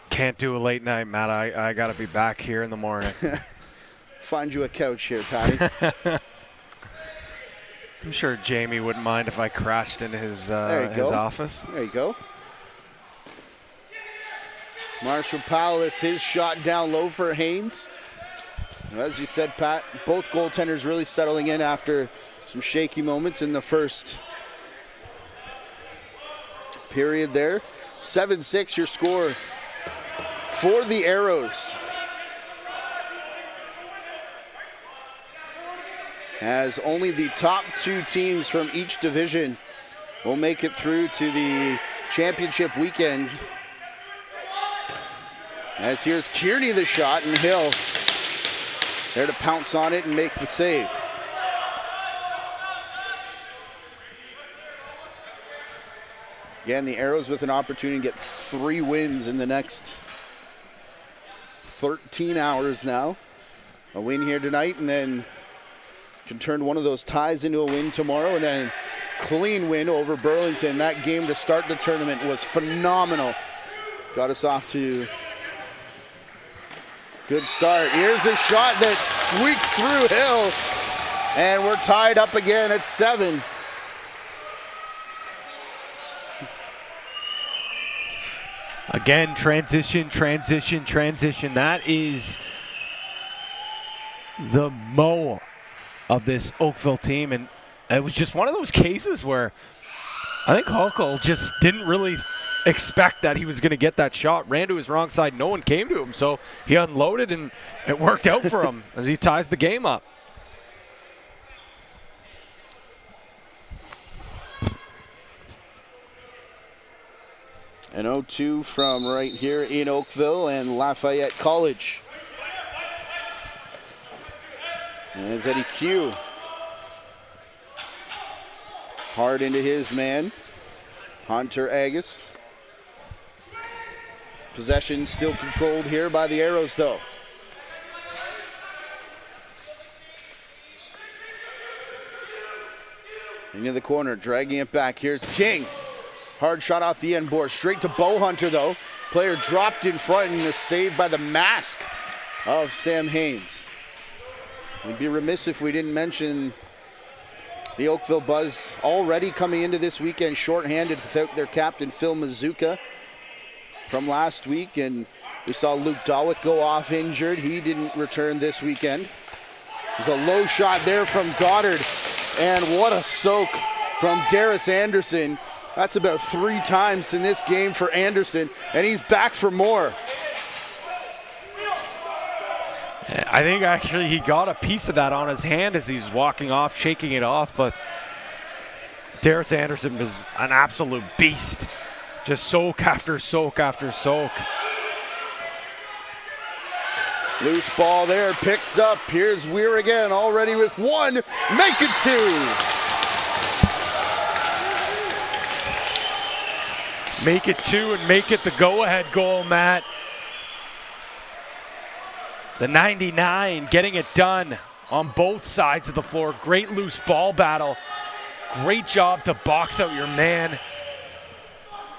Can't do a late night, Matt. I got to be back here in the morning. Find you a couch here, Patty. I'm sure Jamie wouldn't mind if I crashed into his office. There you go. Marshall Powell, his shot down low for Haynes. As you said, Pat, both goaltenders really settling in after some shaky moments in the first period there. 7-6 your score for the Arrows. As only the top two teams from each division will make it through to the championship weekend. As here's Kearney the shot, and Hill there to pounce on it and make the save. Again, the Arrows with an opportunity to get 3 wins in the next 13 hours now. A win here tonight, and then can turn one of those ties into a win tomorrow, and then clean win over Burlington. That game to start the tournament was phenomenal. Got us off to good start. Here's a shot that squeaks through Hill, and we're tied up again at 7. Again, transition. That is the mo of this Oakville team, and it was just one of those cases where I think Huckle just didn't really expect that he was going to get that shot. Ran to his wrong side. No one came to him, so he unloaded, and it worked out for him as he ties the game up. An 0-2 from right here in Oakville and Lafayette College. As Eddie Q. Hard into his man, Hunter Agus. Possession still controlled here by the Arrows, though. Into the corner, dragging it back. Here's King. Hard shot off the end board. Straight to Bowhunter, though. Player dropped in front, and is saved by the mask of Sam Haynes. We'd be remiss if we didn't mention the Oakville Buzz already coming into this weekend shorthanded without their captain, Phil Mazuka, from last week. And we saw Luke Dawick go off injured. He didn't return this weekend. There's a low shot there from Goddard. And what a soak from Darius Anderson. That's about 3 times in this game for Anderson, and he's back for more. I think actually he got a piece of that on his hand as he's walking off, shaking it off, but Darius Anderson is an absolute beast. Just soak after soak after soak. Loose ball there, picked up. Here's Weir again, already with 1. Make it 2. Make it 2 and make it the go-ahead goal, Matt. The 99 getting it done on both sides of the floor. Great loose ball battle. Great job to box out your man.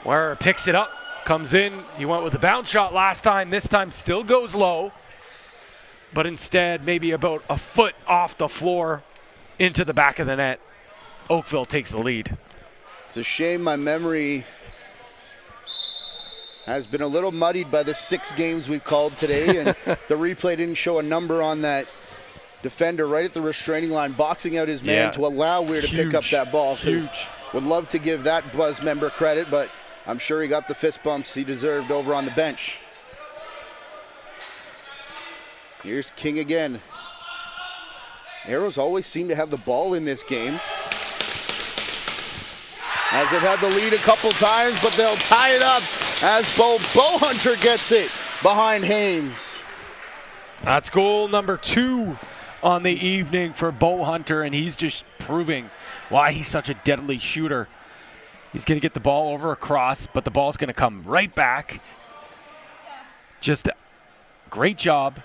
Where picks it up, comes in. He went with a bounce shot last time. This time still goes low. But instead, maybe about a foot off the floor into the back of the net. Oakville takes the lead. It's a shame my memory has been a little muddied by the 6 games we've called today, and the replay didn't show a number on that defender right at the restraining line, boxing out his man to allow Weir to pick up that ball. Huge. Would love to give that Buzz member credit, but I'm sure he got the fist bumps he deserved over on the bench. Here's King again. Arrows always seem to have the ball in this game, as they've had the lead a couple times, but they'll tie it up as Bo Hunter gets it behind Haynes. That's goal number 2 on the evening for Bo Hunter, and he's just proving why he's such a deadly shooter. He's going to get the ball over across, but the ball's going to come right back. Just a great job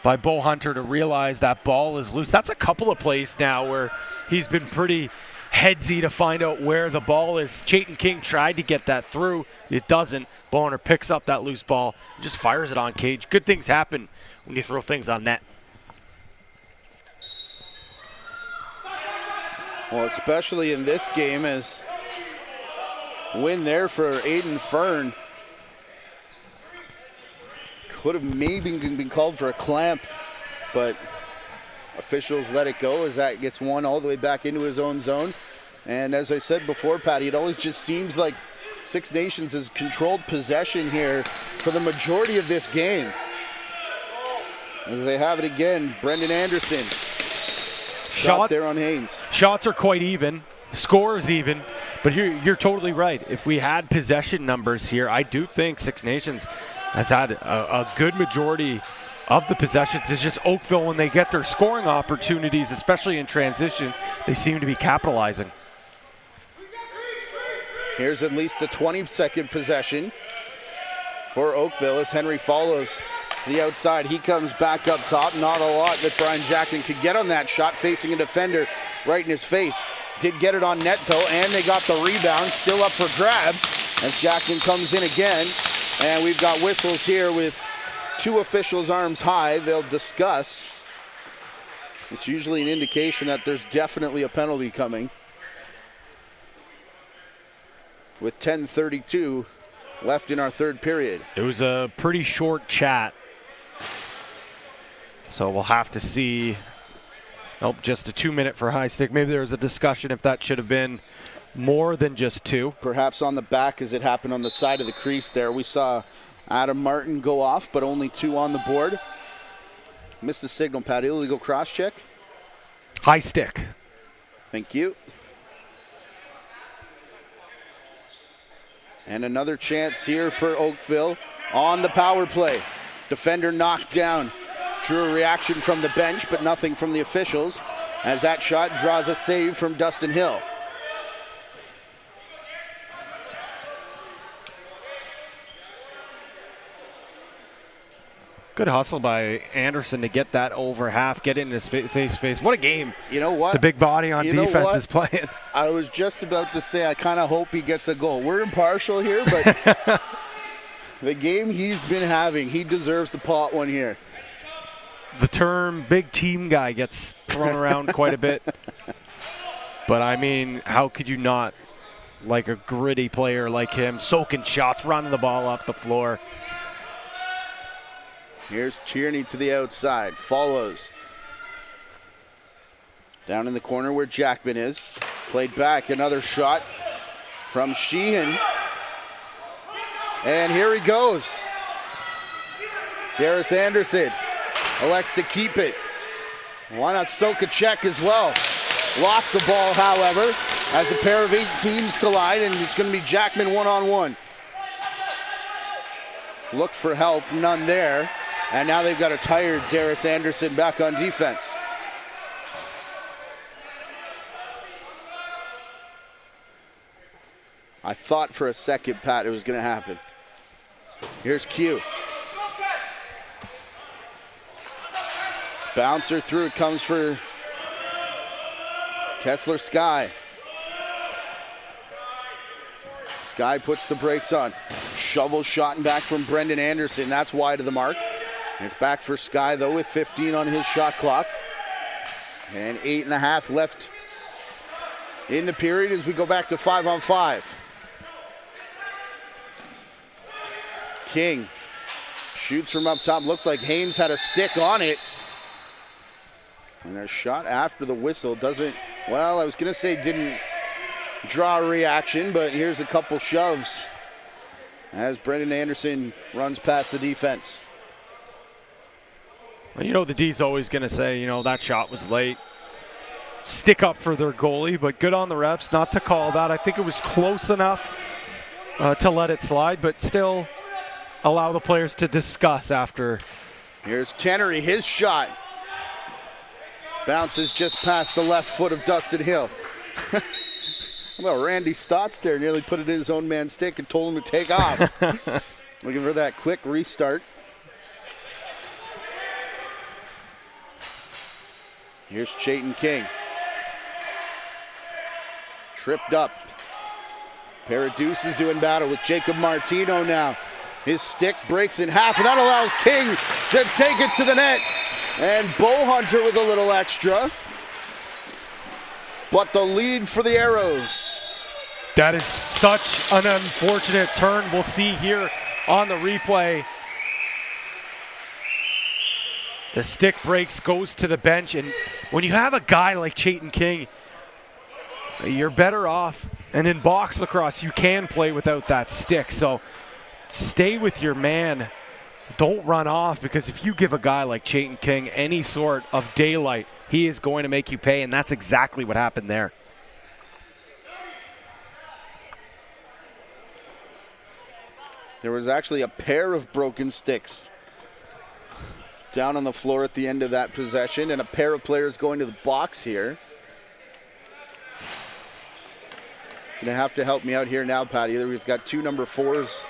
by Bo Hunter to realize that ball is loose. That's a couple of plays now where he's been pretty headsy to find out where the ball is. Chayton King tried to get that through. It doesn't. Bo Hunter picks up that loose ball and just fires it on cage. Good things happen when you throw things on net. Well, especially in this game, as win there for Aiden Fern. Could have maybe been called for a clamp, but officials let it go as that gets one all the way back into his own zone. And as I said before, Patty, it always just seems like Six Nations has controlled possession here for the majority of this game. As they have it again, Brendan Anderson. Shot there on Haynes. Shots are quite even. Score is even. But you're totally right. If we had possession numbers here, I do think Six Nations has had a good majority of the possessions. It's just Oakville, when they get their scoring opportunities, especially in transition, they seem to be capitalizing. Here's at least a 20-second possession for Oakville as Henry follows to the outside. He comes back up top. Not a lot that Brian Jackman could get on that shot, facing a defender right in his face. Did get it on net, though, and they got the rebound. Still up for grabs as Jackman comes in again. And we've got whistles here with 2 officials arms high. They'll discuss. It's usually an indication that there's definitely a penalty coming. With 10:32 left in our third period. It was a pretty short chat. So we'll have to see. Nope, just a 2-minute for high stick. Maybe there was a discussion if that should have been more than just 2. Perhaps on the back, as it happened on the side of the crease there. We saw Adam Martin go off, but only 2 on the board. Missed the signal, Pat. Illegal cross check. High stick. Thank you. And another chance here for Oakville on the power play. Defender knocked down. Drew a reaction from the bench, but nothing from the officials, as that shot draws a save from Dustin Hill. Good hustle by Anderson to get that over half, get into safe space. What a game. You know what? The big body on defense is playing. I was just about to say I kind of hope he gets a goal. We're impartial here, but the game he's been having, he deserves the pot one here. The term big team guy gets thrown around quite a bit. But, I mean, how could you not like a gritty player like him, soaking shots, running the ball up the floor? Here's Kearney to the outside, follows. Down in the corner where Jackman is. Played back, another shot from Sheehan. And here he goes. Darius Anderson elects to keep it. Why not soak a check as well? Lost the ball, however, as a pair of 18s collide, and it's going to be Jackman one-on-one. Looked for help, none there. And now they've got a tired Darius Anderson back on defense. I thought for a second, Pat, it was going to happen. Here's Q. Bouncer through, it comes for Kessler Sky. Sky puts the brakes on. Shovel shot and back from Brendan Anderson. That's wide of the mark. It's back for Sky, though, with 15 on his shot clock. And 8.5 left in the period as we go back to 5-on-5. King shoots from up top. Looked like Haynes had a stick on it. And a shot after the whistle doesn't, well, I was going to say didn't draw a reaction, but here's a couple shoves as Brendan Anderson runs past the defense. Well, you know, the D's always going to say, you know, that shot was late. Stick up for their goalie, but good on the refs not to call that. I think it was close enough to let it slide, but still allow the players to discuss after. Here's Kennery, his shot. Bounces just past the left foot of Dustin Hill. Well, Randy Stotts there nearly put it in his own man's stick and told him to take off. Looking for that quick restart. Here's Chayton King. Tripped up. Pair of deuces doing battle with Jacob Martino now. His stick breaks in half, and that allows King to take it to the net. And Bowhunter with a little extra. But the lead for the Arrows. That is such an unfortunate turn. We'll see here on the replay. The stick breaks, goes to the bench, and when you have a guy like Chayton King, you're better off. And in box lacrosse, you can play without that stick. So stay with your man. Don't run off, because if you give a guy like Chayton King any sort of daylight, he is going to make you pay, and that's exactly what happened there. There was actually a pair of broken sticks down on the floor at the end of that possession, and a pair of players going to the box here. Gonna have to help me out here now, Patty. We've got 2 number 4s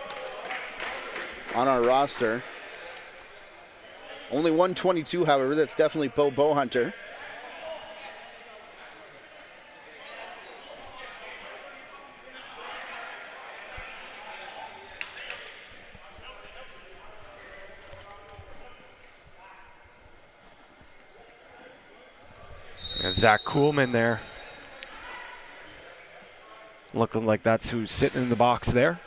on our roster. Only 122, however. That's definitely Bo Bowhunter. There's Zach Kuhlman there. Looking like that's who's sitting in the box there.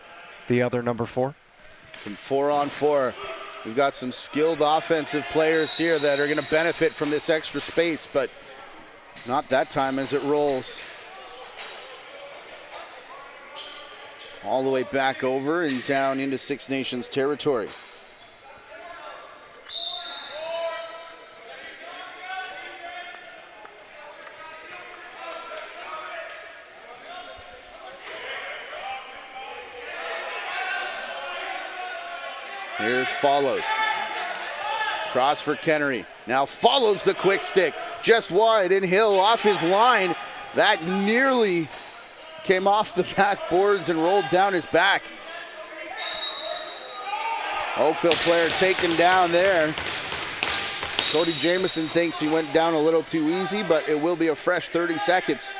The other number 4. Some 4-on-4. We've got some skilled offensive players here that are going to benefit from this extra space, but not that time as it rolls. All the way back over and down into Six Nations territory. Here's Follows. Cross for Kennery. Now follows the quick stick. Just wide, and Hill off his line. That nearly came off the backboards and rolled down his back. Oakville player taken down there. Cody Jamieson thinks he went down a little too easy, but it will be a fresh 30 seconds.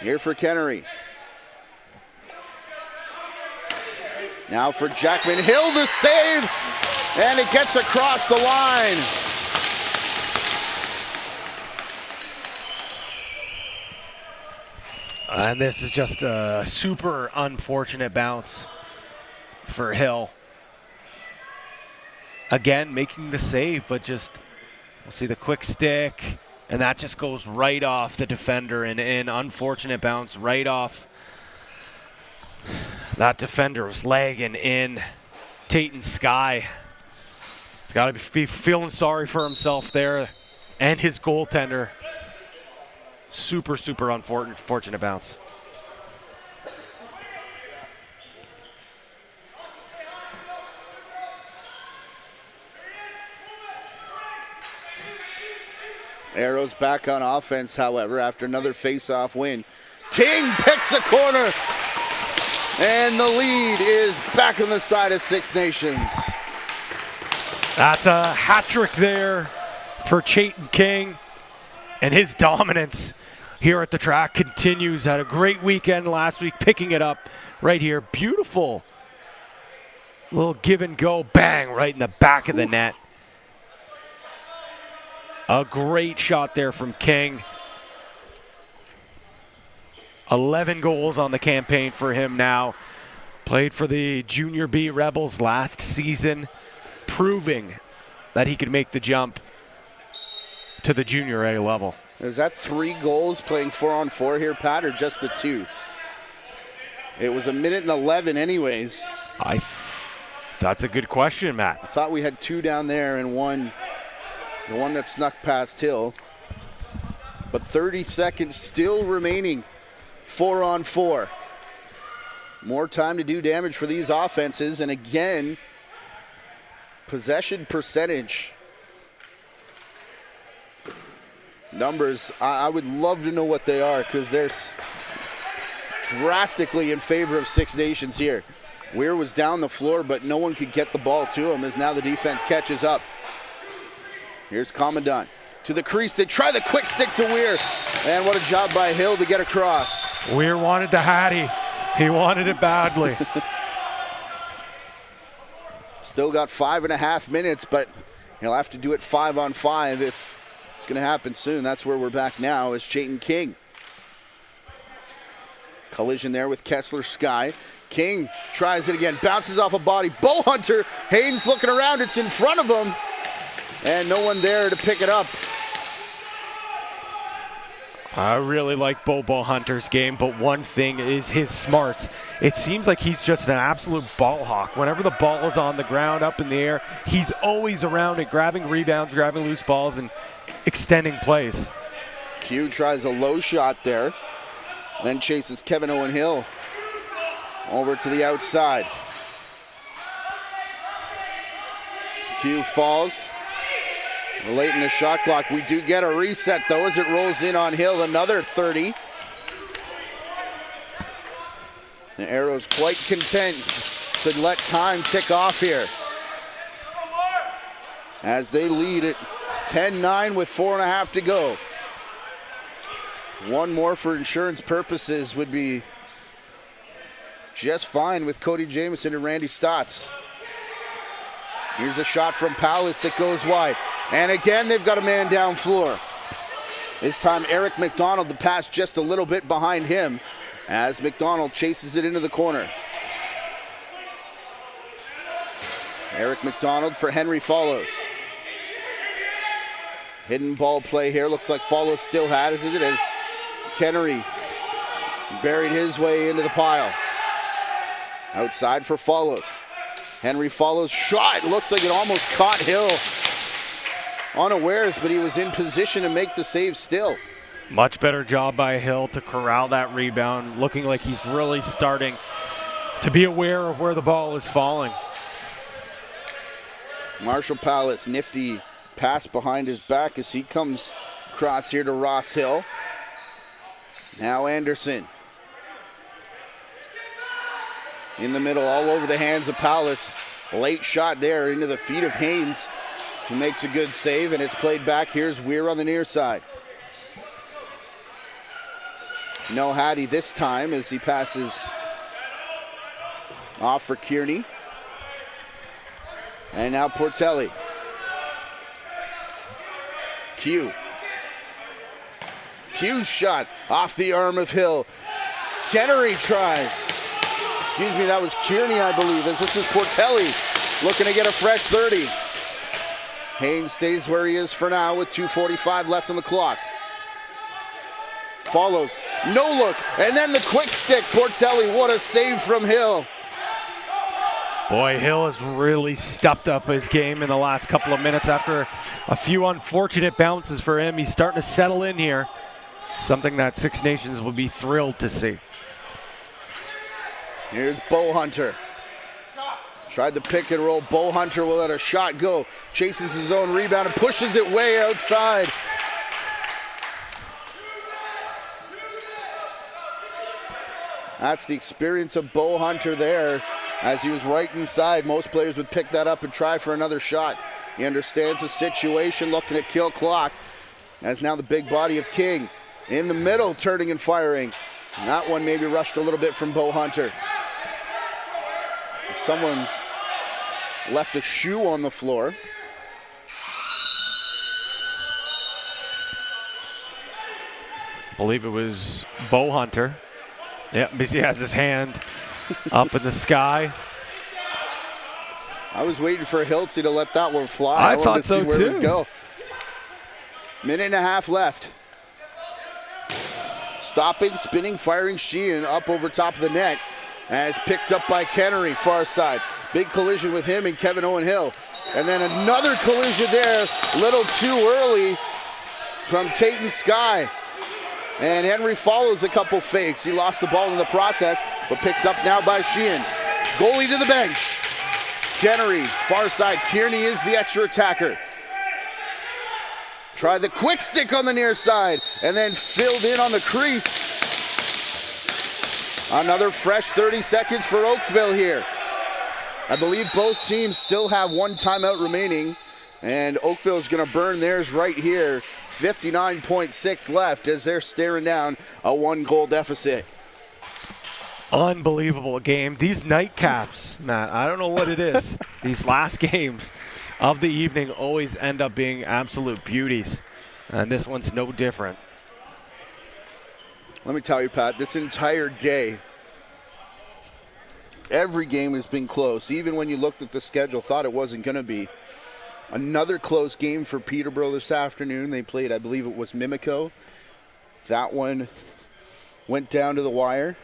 Here for Kennery. Now for Jackman. Hill the save, and it gets across the line. And this is just a super unfortunate bounce for Hill. Again, making the save, but just, we'll see the quick stick, and that just goes right off the defender and in. Unfortunate bounce right off That defender was lagging in Tatum Sky. He's got to be feeling sorry for himself there, and his goaltender. Super unfortunate bounce. Arrows back on offense, however, after another face-off win. King picks a corner, and the lead is back on the side of Six Nations. That's a hat trick there for Chayton King, and his dominance here at the track continues. Had a great weekend last week, picking it up right here. Beautiful little give and go, bang, right in the back of the net. A great shot there from King. 11 goals on the campaign for him now. Played for the Junior B Rebels last season, proving that he could make the jump to the Junior A level. Is that 3 goals playing 4-on-4 here, Pat, or just the 2? It was 1:11 anyways. That's a good question, Matt. I thought we had 2 down there and one, the one that snuck past Hill. But 30 seconds still remaining. 4-on-4. More time to do damage for these offenses. And again, possession percentage. Numbers, I would love to know what they are because they're drastically in favor of Six Nations here. Weir was down the floor, but no one could get the ball to him as now the defense catches up. Here's Commandant to the crease. They try the quick stick to Weir. And what a job by Hill to get across. Weir wanted the Hattie. He wanted it badly. Still got 5.5 minutes, but he'll have to do it 5-on-5 if it's going to happen soon. That's where we're back now is Chayton King. Collision there with Kessler Sky. King tries it again, bounces off a body. Bowhunter, Haynes looking around, it's in front of him. And no one there to pick it up. I really like Bobo Hunter's game, but one thing is his smarts. It seems like he's just an absolute ball hawk. Whenever the ball is on the ground, up in the air, he's always around it, grabbing rebounds, grabbing loose balls, and extending plays. Q tries a low shot there, then chases Kevin Owen Hill over to the outside. Q falls. Late in the shot clock, we do get a reset though as it rolls in on Hill, another 30. The Arrows quite content to let time tick off here as they lead at 10-9 with 4.5 to go. One more for insurance purposes would be just fine with Cody Jamieson and Randy Stotts. Here's a shot from Palace that goes wide. And again, they've got a man down floor. This time, Eric McDonald, the pass just a little bit behind him as McDonald chases it into the corner. Eric McDonald for Henry Follows. Hidden ball play here. Looks like Follows still had as it is. Kennery buried his way into the pile. Outside for Follows. Henry Follows shot. Looks like it almost caught Hill unawares, but he was in position to make the save still. Much better job by Hill to corral that rebound, looking like he's really starting to be aware of where the ball is falling. Marshall Palace, nifty pass behind his back as he comes across here to Ross Hill. Now Anderson. In the middle, all over the hands of Palace. Late shot there into the feet of Haynes, who makes a good save, and it's played back. Here's Weir on the near side. No Hattie this time as he passes off for Kearney. And now Portelli. Q. Q's shot off the arm of Hill. Kennery tries. Excuse me, that was Kearney, I believe, as this is Portelli looking to get a fresh 30. Haynes stays where he is for now with 2:45 left on the clock. follows. No look, and then the quick stick. Portelli, what a save from Hill. Boy, Hill has really stepped up his game in the last couple of minutes after a few unfortunate bounces for him. He's starting to settle in here, something that Six Nations will be thrilled to see. Here's Bo Hunter. Tried the pick and roll. Bo Hunter will let a shot go. Chases his own rebound and pushes it way outside. That's the experience of Bo Hunter there. As he was right inside, most players would pick that up and try for another shot. He understands the situation, looking at kill clock. As now the big body of King in the middle, turning and firing. And that one maybe rushed a little bit from Bo Hunter. Someone's left a shoe on the floor. I believe it was Bo Hunter. Yeah, because he has his hand up in the sky. I was waiting for Hiltzy to let that one fly. I thought wanted to so see where it was too. go. Minute and a half left. Stopping, spinning, firing Sheehan up over top of the net. As picked up by Kennery, far side. Big collision with him and Kevin Owen Hill. And then another collision there, little too early from Tayton Sky. And Henry follows a couple fakes. He lost the ball in the process, but picked up now by Sheehan. Goalie to the bench. Kennery, far side. Kearney is the extra attacker. Try the quick stick on the near side, and then filled in on the crease. Another fresh 30 seconds for Oakville here. I believe both teams still have one timeout remaining, and Oakville is going to burn theirs right here. 59.6 left as they're staring down a 1-goal deficit. Unbelievable game. These nightcaps, Matt, I don't know what it is. These last games of the evening always end up being absolute beauties, and this one's no different. Let me tell you, Pat, this entire day, every game has been close. Even when you looked at the schedule, thought it wasn't going to be. Another close game for Peterborough this afternoon. They played, I believe it was Mimico. That one went down to the wire.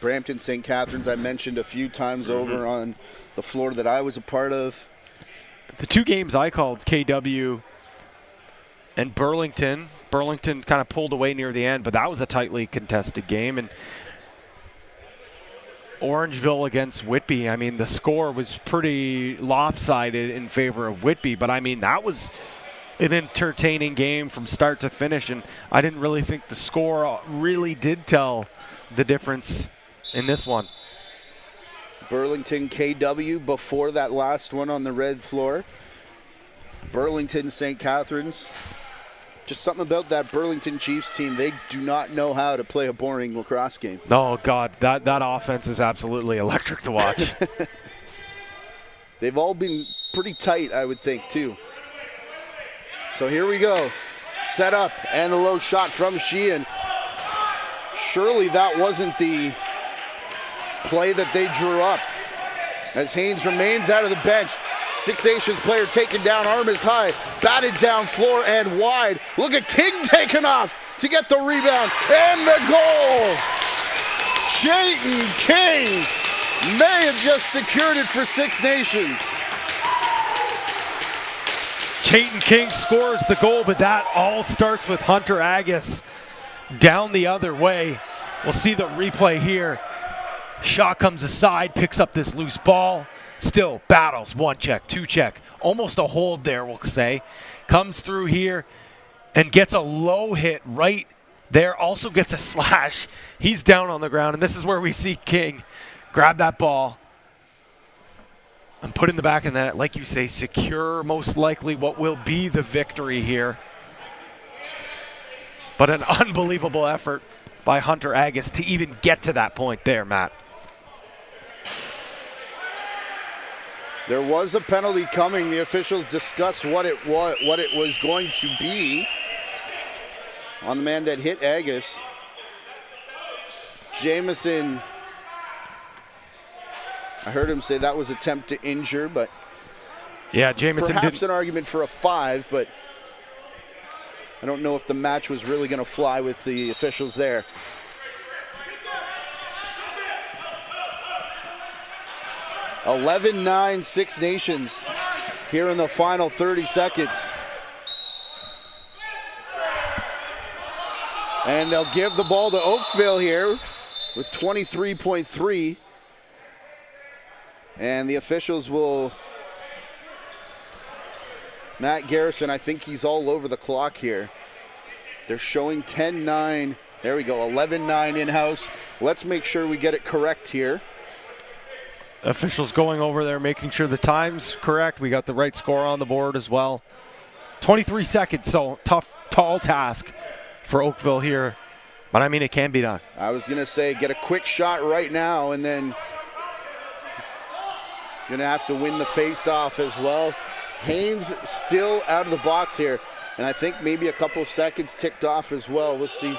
Brampton St. Catharines, I mentioned a few times over on the floor that I was a part of. The two games I called, KW and Burlington. Burlington kind of pulled away near the end, but that was a tightly contested game. And Orangeville against Whitby, I mean, the score was pretty lopsided in favor of Whitby, but I mean, that was an entertaining game from start to finish, and I didn't really think the score really did tell the difference in this one. Burlington KW before that last one on the red floor. Burlington St. Catharines. Just something about that Burlington Chiefs team. They do not know how to play a boring lacrosse game. Oh, God, that offense is absolutely electric to watch. They've all been pretty tight, I would think, too. So here we go. Set up and the low shot from Sheehan. Surely that wasn't the play that they drew up. As Haynes remains out of the bench. Six Nations player taken down, arm is high, batted down floor and wide. Look at King taking off to get the rebound and the goal. Chayton King may have just secured it for Six Nations. Chayton King scores the goal, but that all starts with Hunter Agus down the other way. We'll see the replay here. Shaw comes aside, picks up this loose ball. Still battles, 1 check, 2 check. Almost a hold there, we'll say. Comes through here and gets a low hit right there. Also gets a slash. He's down on the ground, and this is where we see King grab that ball and put in the back of the net, like you say, secure most likely what will be the victory here. But an unbelievable effort by Hunter Agus to even get to that point there, Matt. There was a penalty coming. The officials discussed what it was going to be on the man that hit Agus. Jamison, I heard him say that was attempt to injure, but yeah, Jamison perhaps an argument for a 5, but I don't know if the match was really going to fly with the officials there. (11-9) Six Nations here in the final 30 seconds. And they'll give the ball to Oakville here with 23.3. And the officials will... Matt Garrison, I think he's all over the clock here. They're showing 10-9. There we go, 11-9 in-house. Let's make sure we get it correct here. Officials going over there, making sure the time's correct. We got the right score on the board as well. 23 seconds, so tough, tall task for Oakville here. But I mean, it can be done. I was going to say, get a quick shot right now, and then going to have to win the face-off as well. Haynes still out of the box here, and I think maybe a couple seconds ticked off as well. We'll see.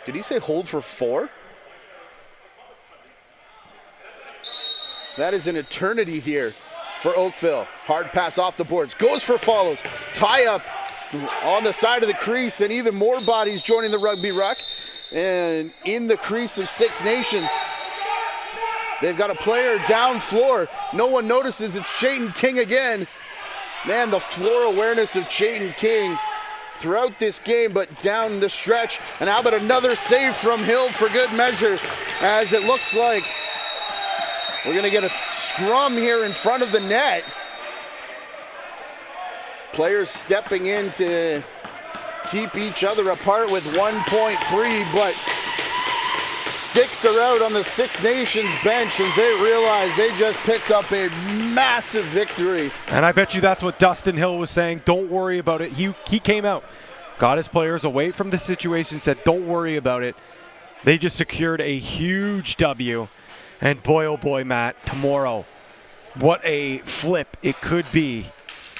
Did he say hold for 4? That is an eternity here for Oakville. Hard pass off the boards, goes for follows. Tie up on the side of the crease, and even more bodies joining the rugby ruck. And in the crease of Six Nations, they've got a player down floor. No one notices. It's Chayton King again. Man, the floor awareness of Chayton King throughout this game, but down the stretch. And how about another save from Hill for good measure, as it looks like we're going to get a scrum here in front of the net. Players stepping in to keep each other apart with 1.3, but sticks are out on the Six Nations bench as they realize they just picked up a massive victory. And I bet you that's what Dustin Hill was saying. Don't worry about it. He came out, got his players away from the situation, said don't worry about it. They just secured a huge W. And boy, oh boy, Matt, tomorrow, what a flip it could be,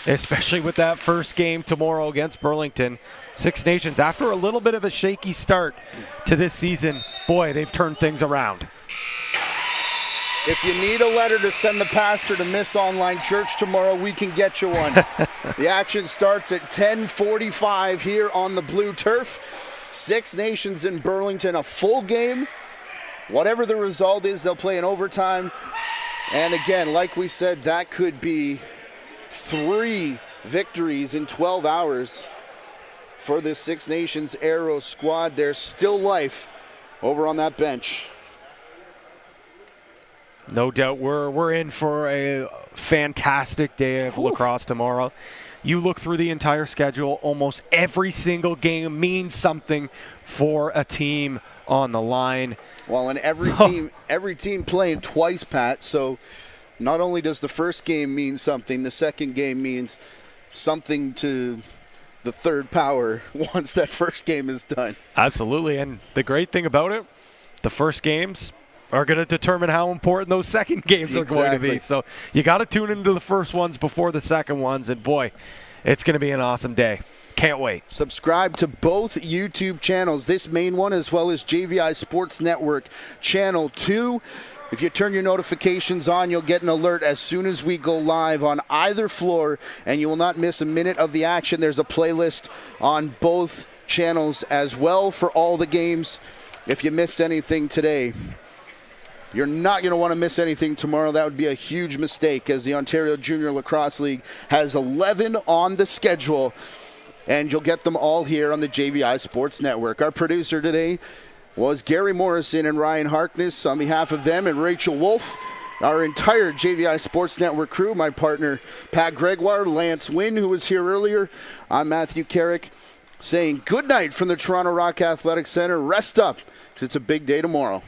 especially with that first game tomorrow against Burlington. Six Nations, after a little bit of a shaky start to this season, boy, they've turned things around. If you need a letter to send the pastor to Miss Online Church tomorrow, we can get you one. The action starts at 10:45 here on the blue turf. Six Nations in Burlington, a full game. Whatever the result is, they'll play in overtime. And again, like we said, that could be 3 victories in 12 hours for this Six Nations Aero squad. There's still life over on that bench. No doubt we're in for a fantastic day of lacrosse tomorrow. You look through the entire schedule, almost every single game means something for a team on the line. Well, and every team playing twice, Pat. So not only does the first game mean something, the second game means something to the third power once that first game is done. Absolutely, and the great thing about it, the first games are going to determine how important those second games are going to be. So you got to tune into the first ones before the second ones, and boy, it's going to be an awesome day. Can't wait. Subscribe to both YouTube channels, this main one as well as JVI Sports Network Channel 2. If you turn your notifications on, you'll get an alert as soon as we go live on either floor, and you will not miss a minute of the action. There's a playlist on both channels as well for all the games. If you missed anything today, you're not going to want to miss anything tomorrow. That would be a huge mistake, as the Ontario Junior Lacrosse League has 11 on the schedule. And you'll get them all here on the JVI Sports Network. Our producer today was Gary Morrison and Ryan Harkness. On behalf of them and Rachel Wolf, our entire JVI Sports Network crew, my partner Pat Gregoire, Lance Wynn, who was here earlier, I'm Matthew Carrick, saying good night from the Toronto Rock Athletic Center. Rest up, because it's a big day tomorrow.